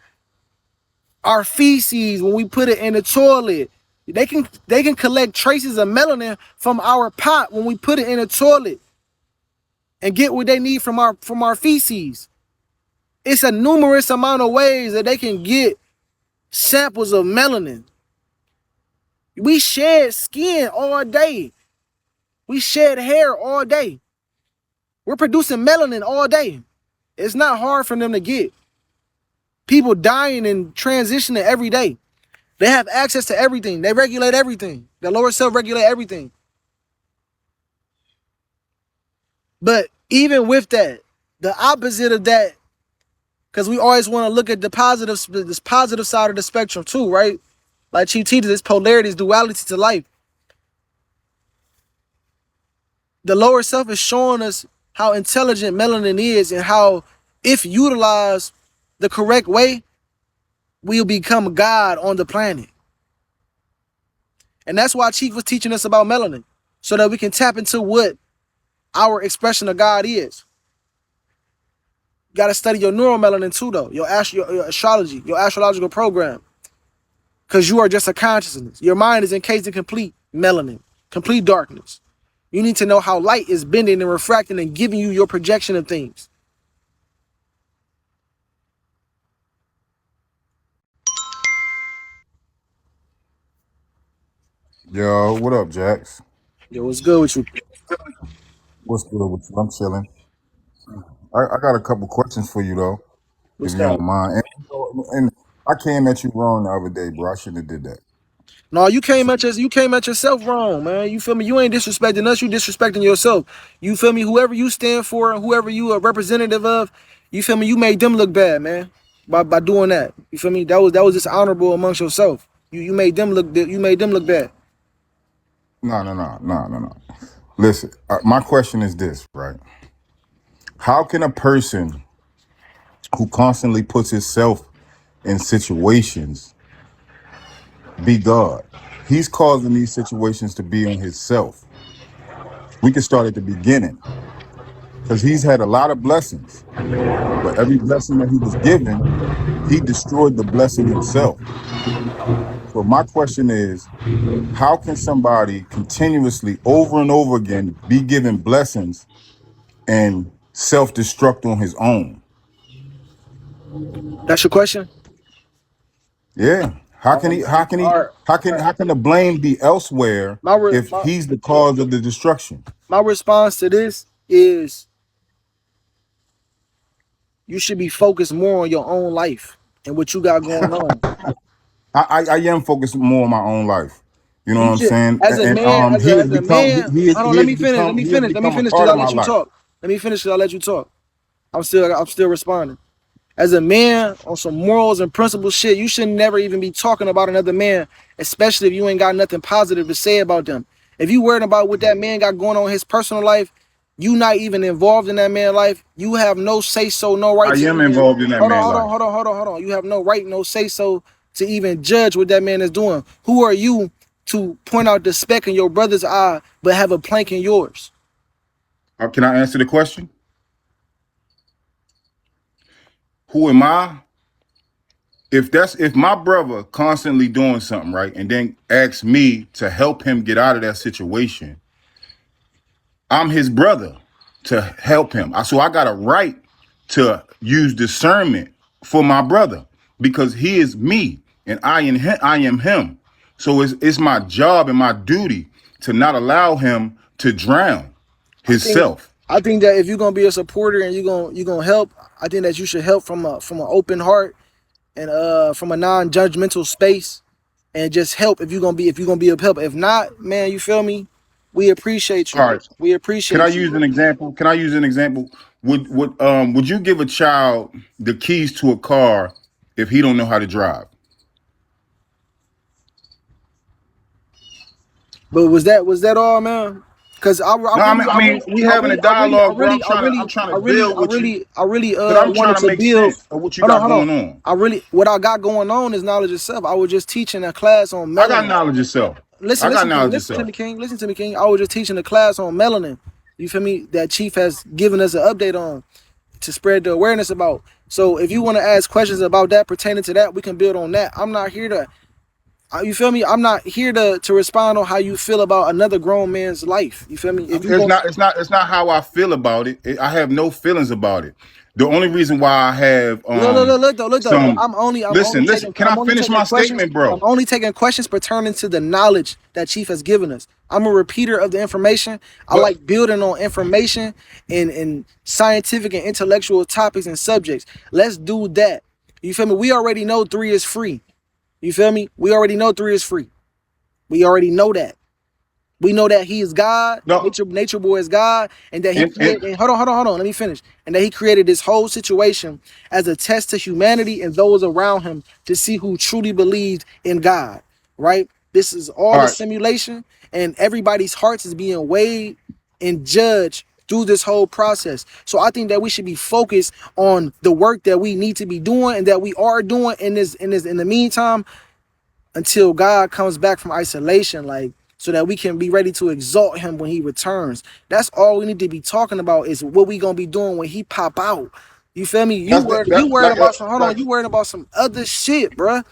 S1: our feces when we put it in the toilet. They can collect traces of melanin from our pot when we put it in the toilet and get what they need from our feces. It's a numerous amount of ways that they can get samples of melanin. We shed skin all day. We shed hair all day. We're producing melanin all day. It's not hard for them to get. People dying and transitioning every day. They have access to everything. They regulate everything. The lower self regulate everything. But even with that, the opposite of that, because we always want to look at this positive side of the spectrum too, right? Like Chief teaches, this polarity, this duality to life. The lower self is showing us how intelligent melanin is and how, if utilized the correct way, we'll become God on the planet. And that's why Chief was teaching us about melanin, so that we can tap into what our expression of God is. You got to study your neuromelanin too, though, your astrology, your astrological program, because you are just a consciousness. Your mind is encased in complete melanin, complete darkness. You need to know how light is bending and refracting and giving you your projection of things.
S4: Yo, what up, Jax?
S1: Yo, what's good with you?
S4: What's good with you? I'm chilling. I got a couple questions for you though, if
S1: What's
S4: you
S1: that?
S4: don't mind. And I came at you wrong the other day, bro. I shouldn't have did that.
S1: No, you came
S4: So,
S1: at yourself wrong, man. You feel me? You ain't disrespecting us. You disrespecting yourself. You feel me? Whoever you stand for and whoever you are representative of, you feel me? You made them look bad, man. By doing that, you feel me? That was dishonorable amongst yourself. You made them look bad.
S4: no. Listen, my question is this, right? How can a person who constantly puts himself in situations be God? He's causing these situations to be on himself. We can start at the beginning because he's had a lot of blessings, but every blessing that he was given, he destroyed the blessing himself. So my question is, how can somebody continuously over and over again be given blessings and self-destruct on his own?
S1: That's your question.
S4: Yeah.
S1: All right.
S4: How can the blame be elsewhere
S1: My re-
S4: if
S1: my
S4: he's the cause of the destruction?
S1: my response to this is you should be focused more on your own life and what you got going on.
S4: I am focused more on my own life. You know what
S1: You
S4: I'm
S1: should,
S4: saying?
S1: as a man,
S4: He has
S1: as a
S4: become
S1: man. Hold on,
S4: he
S1: let
S4: has
S1: me finish. Let
S4: become
S1: me
S4: he has
S1: finish. Let me
S4: become a
S1: finish because
S4: part
S1: I'll
S4: of my
S1: let you
S4: life.
S1: talk. Let me finish because I'll let you talk. I'm still responding. As a man, on some morals and principle shit, you should never even be talking about another man, especially if you ain't got nothing positive to say about them. If you worried about what that man got going on in his personal life, you not even involved in that man's life. You have no say so, no right
S4: I
S1: to
S4: am
S1: even
S4: involved in that man's life.
S1: hold on. You have no right, no say so to even judge what that man is doing. Who are you to point out the speck in your brother's eye, but have a plank in yours?
S4: Can I answer the question? Who am I? If my brother constantly doing something right and then asks me to help him get out of that situation, I'm his brother to help him. So I got a right to use discernment for my brother because he is me and I am him. So it's my job and my duty to not allow him to drown
S1: I think
S4: himself.
S1: I think that if you're gonna be a supporter and you're gonna help, I think that you should help from an open heart and from a non-judgmental space and just help if you're gonna be of help. If not, man, you feel me? We appreciate
S4: All
S1: you.
S4: right.
S1: We
S4: Can I
S1: appreciate
S4: use
S1: you.
S4: an example? Can I use an example? Would you give a child the keys to a car if he don't know how to drive?
S1: But was that all, man? Cause
S4: No, I mean, we having a dialogue, bro. I'm trying to build with you because I'm trying
S1: wanted
S4: to
S1: to
S4: make
S1: build.
S4: sense of what you got
S1: Hold on.
S4: going on.
S1: What I got going on is knowledge itself. I was just teaching a class on
S4: I got
S1: melanin.
S4: knowledge yourself.
S1: Listen,
S4: I got
S1: listen to me,
S4: knowledge
S1: listen to
S4: yourself.
S1: me, King. Listen to me, King. I was just teaching a class on melanin. You feel me? That Chief has given us an update on to spread the awareness about. So if you want to ask questions about that pertaining to that, we can build on that. I'm not here to, you feel me? I'm not here to respond on how you feel about another grown man's life. You feel me? If you
S4: It's
S1: go,
S4: not. It's not how I feel about it. I have no feelings about it. The only reason why I have
S1: look though.
S4: some.
S1: I'm only
S4: Listen.
S1: taking,
S4: Can I finish my
S1: questions.
S4: statement, bro?
S1: I'm only taking questions pertaining to the knowledge that Chief has given us. I'm a repeater of the information. I
S4: But
S1: like building on information and scientific and intellectual topics and subjects. Let's do that. You feel me? We already know three is free. You feel me? We already know three is free. We already know that. We know that he is God,
S4: no,
S1: nature boy is God, and that he
S4: and
S1: created. And hold on, let me finish. And that he created this whole situation as a test to humanity and those around him to see who truly believed in God. Right? This is all
S4: all
S1: a
S4: right.
S1: simulation, and everybody's hearts is being weighed and judged through this whole process. So I think that we should be focused on the work that we need to be doing and that we are doing in the meantime until God comes back from isolation, like so that we can be ready to exalt him when he returns. That's all we need to be talking about is what we gonna be doing when he pop out. You feel me?
S4: That's
S1: You
S4: that.
S1: worried about some hold on,
S4: Like
S1: you worried about some other shit, bruh.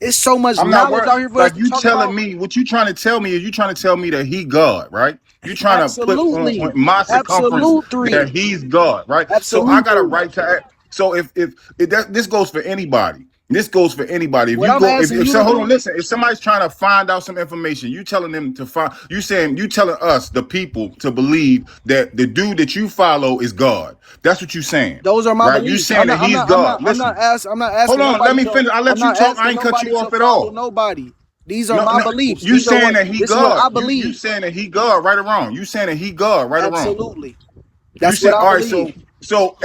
S1: It's so much
S4: I'm not
S1: knowledge
S4: worried.
S1: out here for us
S4: Like
S1: to
S4: you
S1: talk
S4: telling
S1: about.
S4: me what you trying to tell me is you trying to tell me that he God, right? You trying to put on
S1: Absolutely.
S4: my circumference that
S1: Absolutely.
S4: he's God, right? So I got a
S1: Absolutely.
S4: right to act. So if that this goes for anybody. This goes for anybody. If
S1: What
S4: you
S1: I'm
S4: go,
S1: asking
S4: if
S1: you
S4: so,
S1: to
S4: hold on,
S1: do,
S4: listen. If somebody's trying to find out some information, you telling them to find. You telling us the people to believe that the dude that you follow is God. That's what you saying,
S1: those are my
S4: right? You
S1: beliefs.
S4: saying that he's God. Listen,
S1: I'm not
S4: hold
S1: asking
S4: on. Let
S1: nobody
S4: me
S1: to
S4: finish. I'll
S1: I'm
S4: let you
S1: not
S4: talk. I
S1: asking
S4: ain't cut
S1: nobody
S4: you
S1: to
S4: off at
S1: follow
S4: all.
S1: nobody. These are
S4: No,
S1: my
S4: no,
S1: beliefs.
S4: you
S1: These are
S4: saying
S1: what
S4: that he
S1: this is what
S4: God.
S1: I
S4: You
S1: believe.
S4: saying that he God, right or wrong? You saying that he God, right or wrong?
S1: Absolutely.
S4: You
S1: That's what
S4: saying
S1: I
S4: all right.
S1: believe.
S4: So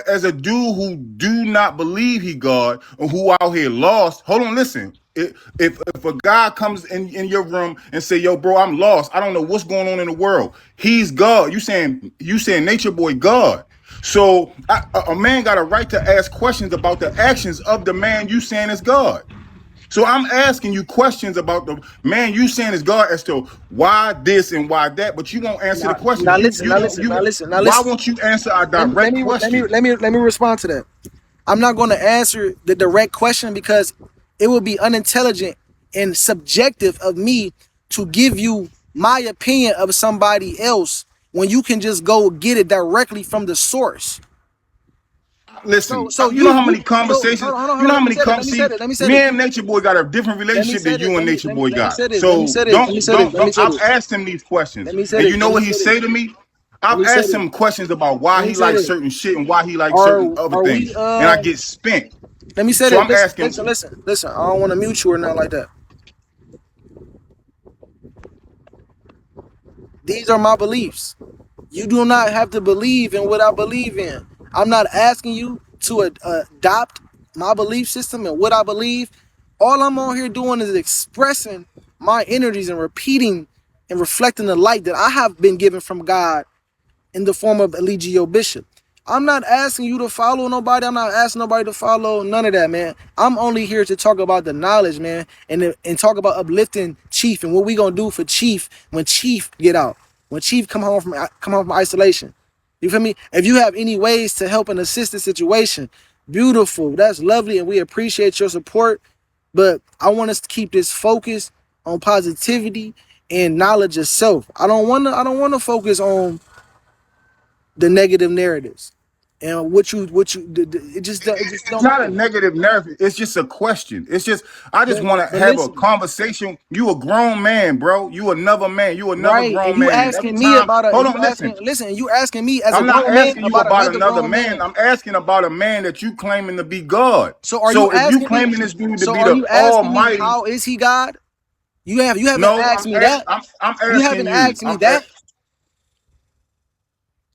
S4: as a dude who do not believe he God or who out here lost, hold on, listen. If a guy comes in your room and say, "Yo, bro, I'm lost. I don't know what's going on in the world." He's God. You saying nature boy God. So a man got a right to ask questions about the actions of the man you saying is God. So I'm asking you questions about the man you saying is God as to why this and why that, but you won't answer the questions. You won't you.
S1: Now
S4: Why
S1: listen.
S4: won't you answer a
S1: Let me let
S4: direct
S1: me
S4: question?
S1: let me respond to that. I'm not going to answer the direct question because it would be unintelligent and subjective of me to give you my opinion of somebody else when you can just go get it directly from the source.
S4: Listen, you know
S1: You
S4: how many conversations, you know how many see,
S1: let me say
S4: me
S1: this.
S4: and Nature Boy got a different relationship than you and Nature Boy
S1: Let me
S4: got.
S1: say this. Let me
S4: So
S1: say this. Let me
S4: don't
S1: say this.
S4: don't
S1: Let me
S4: don't.
S1: say
S4: I've
S1: this.
S4: asked him these questions,
S1: Let me say
S4: and
S1: this.
S4: you know
S1: Let me
S4: what he
S1: say this.
S4: say to me?
S1: Let
S4: I've
S1: me say
S4: asked
S1: this.
S4: him questions about
S1: Let
S4: why
S1: me
S4: he
S1: say
S4: likes
S1: this.
S4: certain shit and why he likes certain other
S1: Are
S4: things,
S1: we
S4: and I get spent.
S1: let me say
S4: So
S1: this.
S4: I'm asking.
S1: Listen. I don't want to mute you or nothing like that. These are my beliefs. You do not have to believe in what I believe in. I'm not asking you to adopt my belief system and what I believe. All I'm on here doing is expressing my energies and repeating and reflecting the light that I have been given from God in the form of Eligio Bishop. I'm not asking you to follow nobody. I'm not asking nobody to follow none of that, man. I'm only here to talk about the knowledge, man, and talk about uplifting Chief and what we gonna do for Chief when Chief get out, when Chief come home from isolation. You feel me? If you have any ways to help and assist the situation, beautiful. That's lovely, and we appreciate your support. But I want us to keep this focus on positivity and knowledge of self. I don't wanna focus on the negative narratives and it just
S4: It's
S1: don't
S4: not a
S1: matter.
S4: negative narrative. It's just a question. It's just I just want to
S1: But
S4: have a
S1: listen,
S4: conversation. You a grown man, bro. You another man. You another
S1: right? And
S4: grown
S1: you
S4: man. And every
S1: asking me
S4: time,
S1: about a
S4: hold
S1: and
S4: on,
S1: you
S4: listen.
S1: asking listen and you asking me as a
S4: I'm not
S1: grown man
S4: asking you
S1: about
S4: about
S1: another
S4: another
S1: grown
S4: man.
S1: man.
S4: I'm asking about a man that you claiming to be God.
S1: So are you
S4: So if you
S1: asking me?
S4: claiming this dude to
S1: So
S4: be
S1: are
S4: the
S1: you asking me
S4: Almighty,
S1: how is he God? You haven't
S4: no,
S1: asked me that.
S4: I'm
S1: You
S4: asking
S1: haven't
S4: you.
S1: asked me that.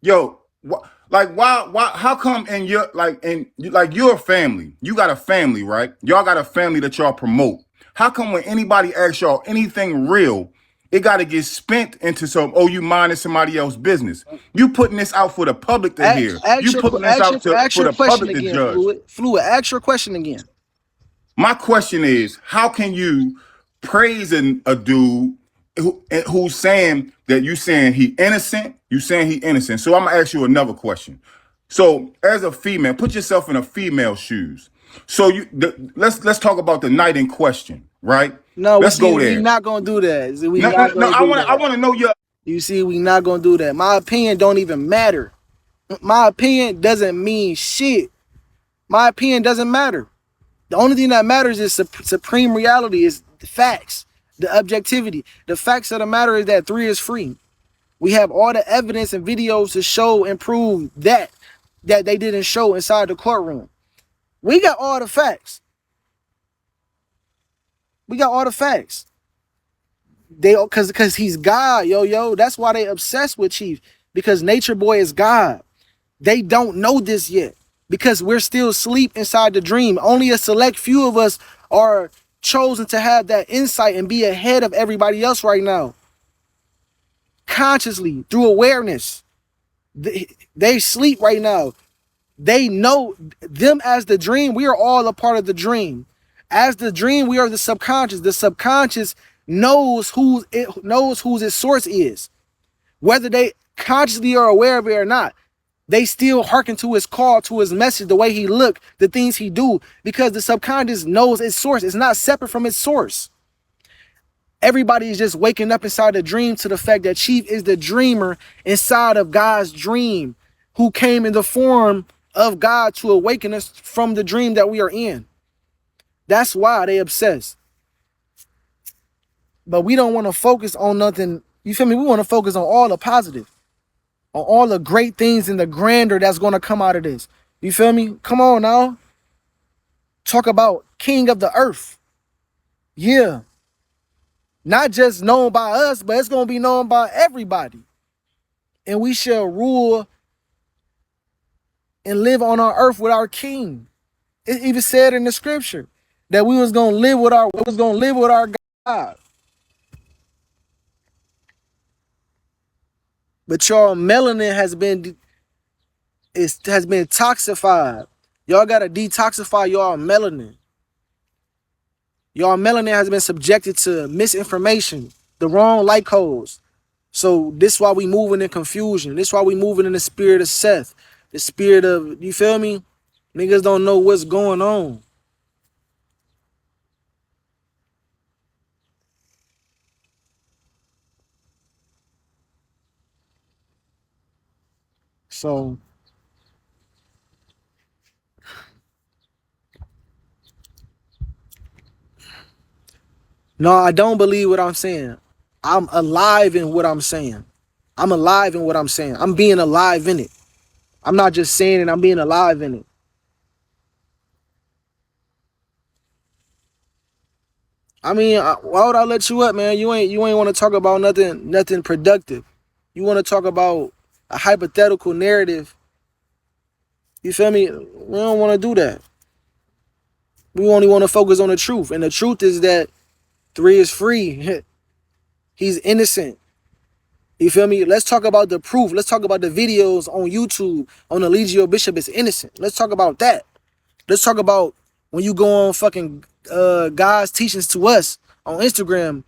S4: Yo, like why how come in your like you're a family, you got a family, right? Y'all got a family that y'all promote. How come when anybody asks y'all anything real, it got to get spent into some, oh, you minding somebody else's business? You putting this out for the public to hear. You putting this out to
S1: Ask
S4: for
S1: your
S4: the
S1: question
S4: public to
S1: again,
S4: judge.
S1: fluid. Ask your question again.
S4: My question is, how can you praise a dude who's saying that you saying he innocent? You saying he innocent. So I'm gonna ask you another question. So as a female, put yourself in a female shoes. So let's talk about the night in question, right?
S1: No, we
S4: Let's
S1: see
S4: go
S1: we
S4: there.
S1: not gonna do that. See, we
S4: No, no,
S1: not
S4: no.
S1: gonna do
S4: I
S1: that.
S4: want to know your.
S1: You see, we not gonna do that. My opinion don't even matter. My opinion doesn't mean shit. My opinion doesn't matter. The only thing that matters is supreme reality, is the facts, the objectivity. The facts of the matter is that 3 is free. We have all the evidence and videos to show and prove that they didn't show inside the courtroom. We got all the facts. We got all the facts. They cause he's God, yo. That's why they obsessed with Chief. Because Nature Boy is God. They don't know this yet. Because we're still asleep inside the dream. Only a select few of us are chosen to have that insight and be ahead of everybody else right now. Consciously, through awareness. They sleep right now. They know them as the dream. We are all a part of the dream. As the dream, we are the subconscious. The subconscious knows whose its source is. Whether they consciously are aware of it or not, they still hearken to his call, to his message, the way he look, the things he do, because the subconscious knows its source. It's not separate from its source. Everybody is just waking up inside the dream to the fact that Chief is the dreamer inside of God's dream, who came in the form of God to awaken us from the dream that we are in. That's why they obsessed. But we don't want to focus on nothing. You feel me? We want to focus on all the positive, on all the great things and the grandeur that's going to come out of this. You feel me? Come on now. Talk about King of the Earth. Yeah. Not just known by us, but it's going to be known by everybody. And we shall rule and live on our earth with our King. It even said in the scripture that we was going to live with our God. But y'all melanin has been toxified. Y'all got to detoxify y'all melanin. Y'all melanin has been subjected to misinformation, the wrong light codes. So this is why we moving in confusion. This is why we moving in the spirit of Seth. The spirit of, you feel me? Niggas don't know what's going on. So no, I don't believe what I'm saying. I'm alive in what I'm saying. I'm alive in what I'm saying. I'm being alive in it. I'm not just saying it, I'm being alive in it. I mean, why would I let you up, man? You ain't want to talk about nothing productive. You want to talk about a hypothetical narrative. You feel me? We don't want to do that. We only want to focus on the truth. And the truth is that 3 is free. He's innocent. You feel me? Let's talk about the proof. Let's talk about the videos on YouTube on Eligio Bishop is innocent. Let's talk about that. Let's talk about when you go on fucking God's teachings to us on Instagram,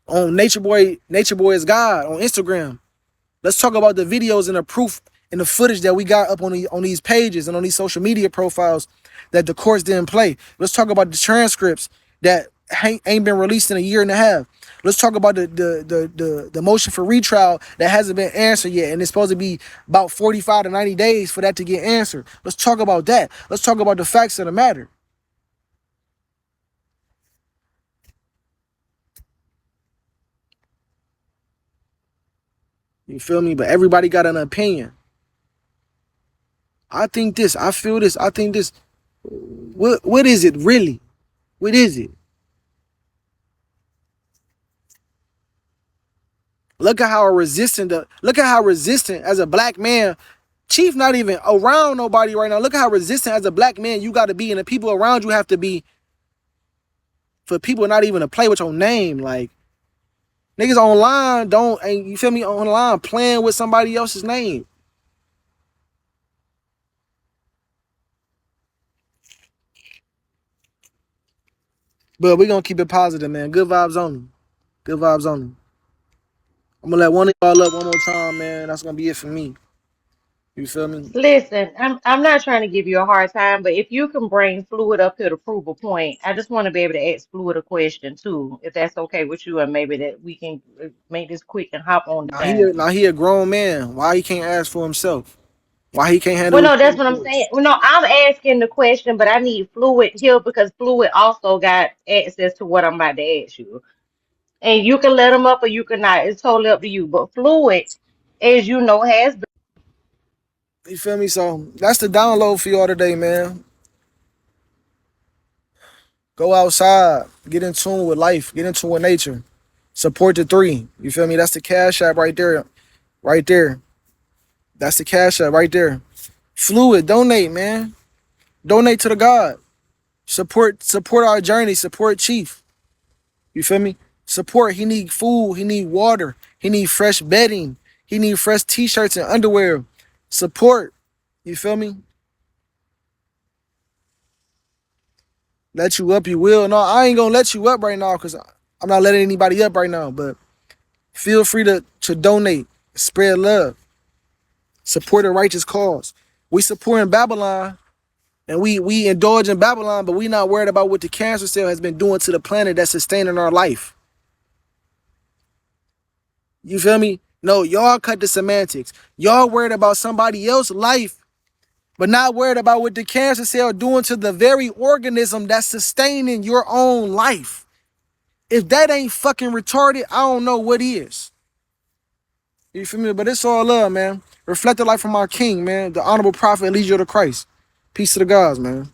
S1: on Nature Boy is God on Instagram. Let's talk about the videos and the proof and the footage that we got up on these pages and on these social media profiles that the courts didn't play. Let's talk about the transcripts that ain't been released in a year and a half. Let's talk about the motion for retrial that hasn't been answered yet, and it's supposed to be about 45 to 90 days for that to get answered. Let's talk about that. Let's talk about the facts of the matter. You feel me? But everybody got an opinion. I think this. I feel this. I think this. What is it really? What is it? Look at how resistant as a black man, Chief not even around nobody right now. Look at how resistant as a black man you got to be, and the people around you have to be, for people not even to play with your name. Like, niggas online ain't, you feel me, online playing with somebody else's name. But we gonna keep it positive, man. Good vibes only. Good vibes only. I'm gonna let one of y'all up one more time, man. That's gonna be it for me. You feel me?
S2: Listen, I'm not trying to give you a hard time, but if you can bring Fluid up here to prove a point, I just want to be able to ask Fluid a question too, if that's okay with you, and maybe that we can make this quick and hop on the time.
S1: Now he a grown man. Why he can't ask for himself? Why he can't
S2: Well,
S1: handle his
S2: no, that's
S1: own
S2: what I'm
S1: thoughts?
S2: saying. Well, no, I'm asking the question, but I need Fluid here because Fluid also got access to what I'm about to ask you. And you can let him up or you can not. It's totally up to you. But Fluid, as you know, has
S1: You feel me? So that's the download for y'all today, man. Go outside, get in tune with life, get in tune with nature. Support the three. You feel me? That's the cash app right there. Right there. That's the cash app right there. Fluid, donate, man. Donate to the God. Support our journey. Support Chief. You feel me? Support. He need food. He need water. He need fresh bedding. He need fresh t-shirts and underwear. Support. You feel me? Let you up, you will. No, I ain't gonna let you up right now because I'm not letting anybody up right now. But feel free to donate, spread love, support a righteous cause. We supporting Babylon and we indulge in Babylon, but we not worried about what the cancer cell has been doing to the planet that's sustaining our life. You feel me? No, y'all cut the semantics. Y'all worried about somebody else's life, but not worried about what the cancer cell doing to the very organism that's sustaining your own life. If that ain't fucking retarded, I don't know what is. You feel me? But it's all love, man. Reflect the life from our king, man. The honorable prophet leads you to Christ. Peace to the gods, man.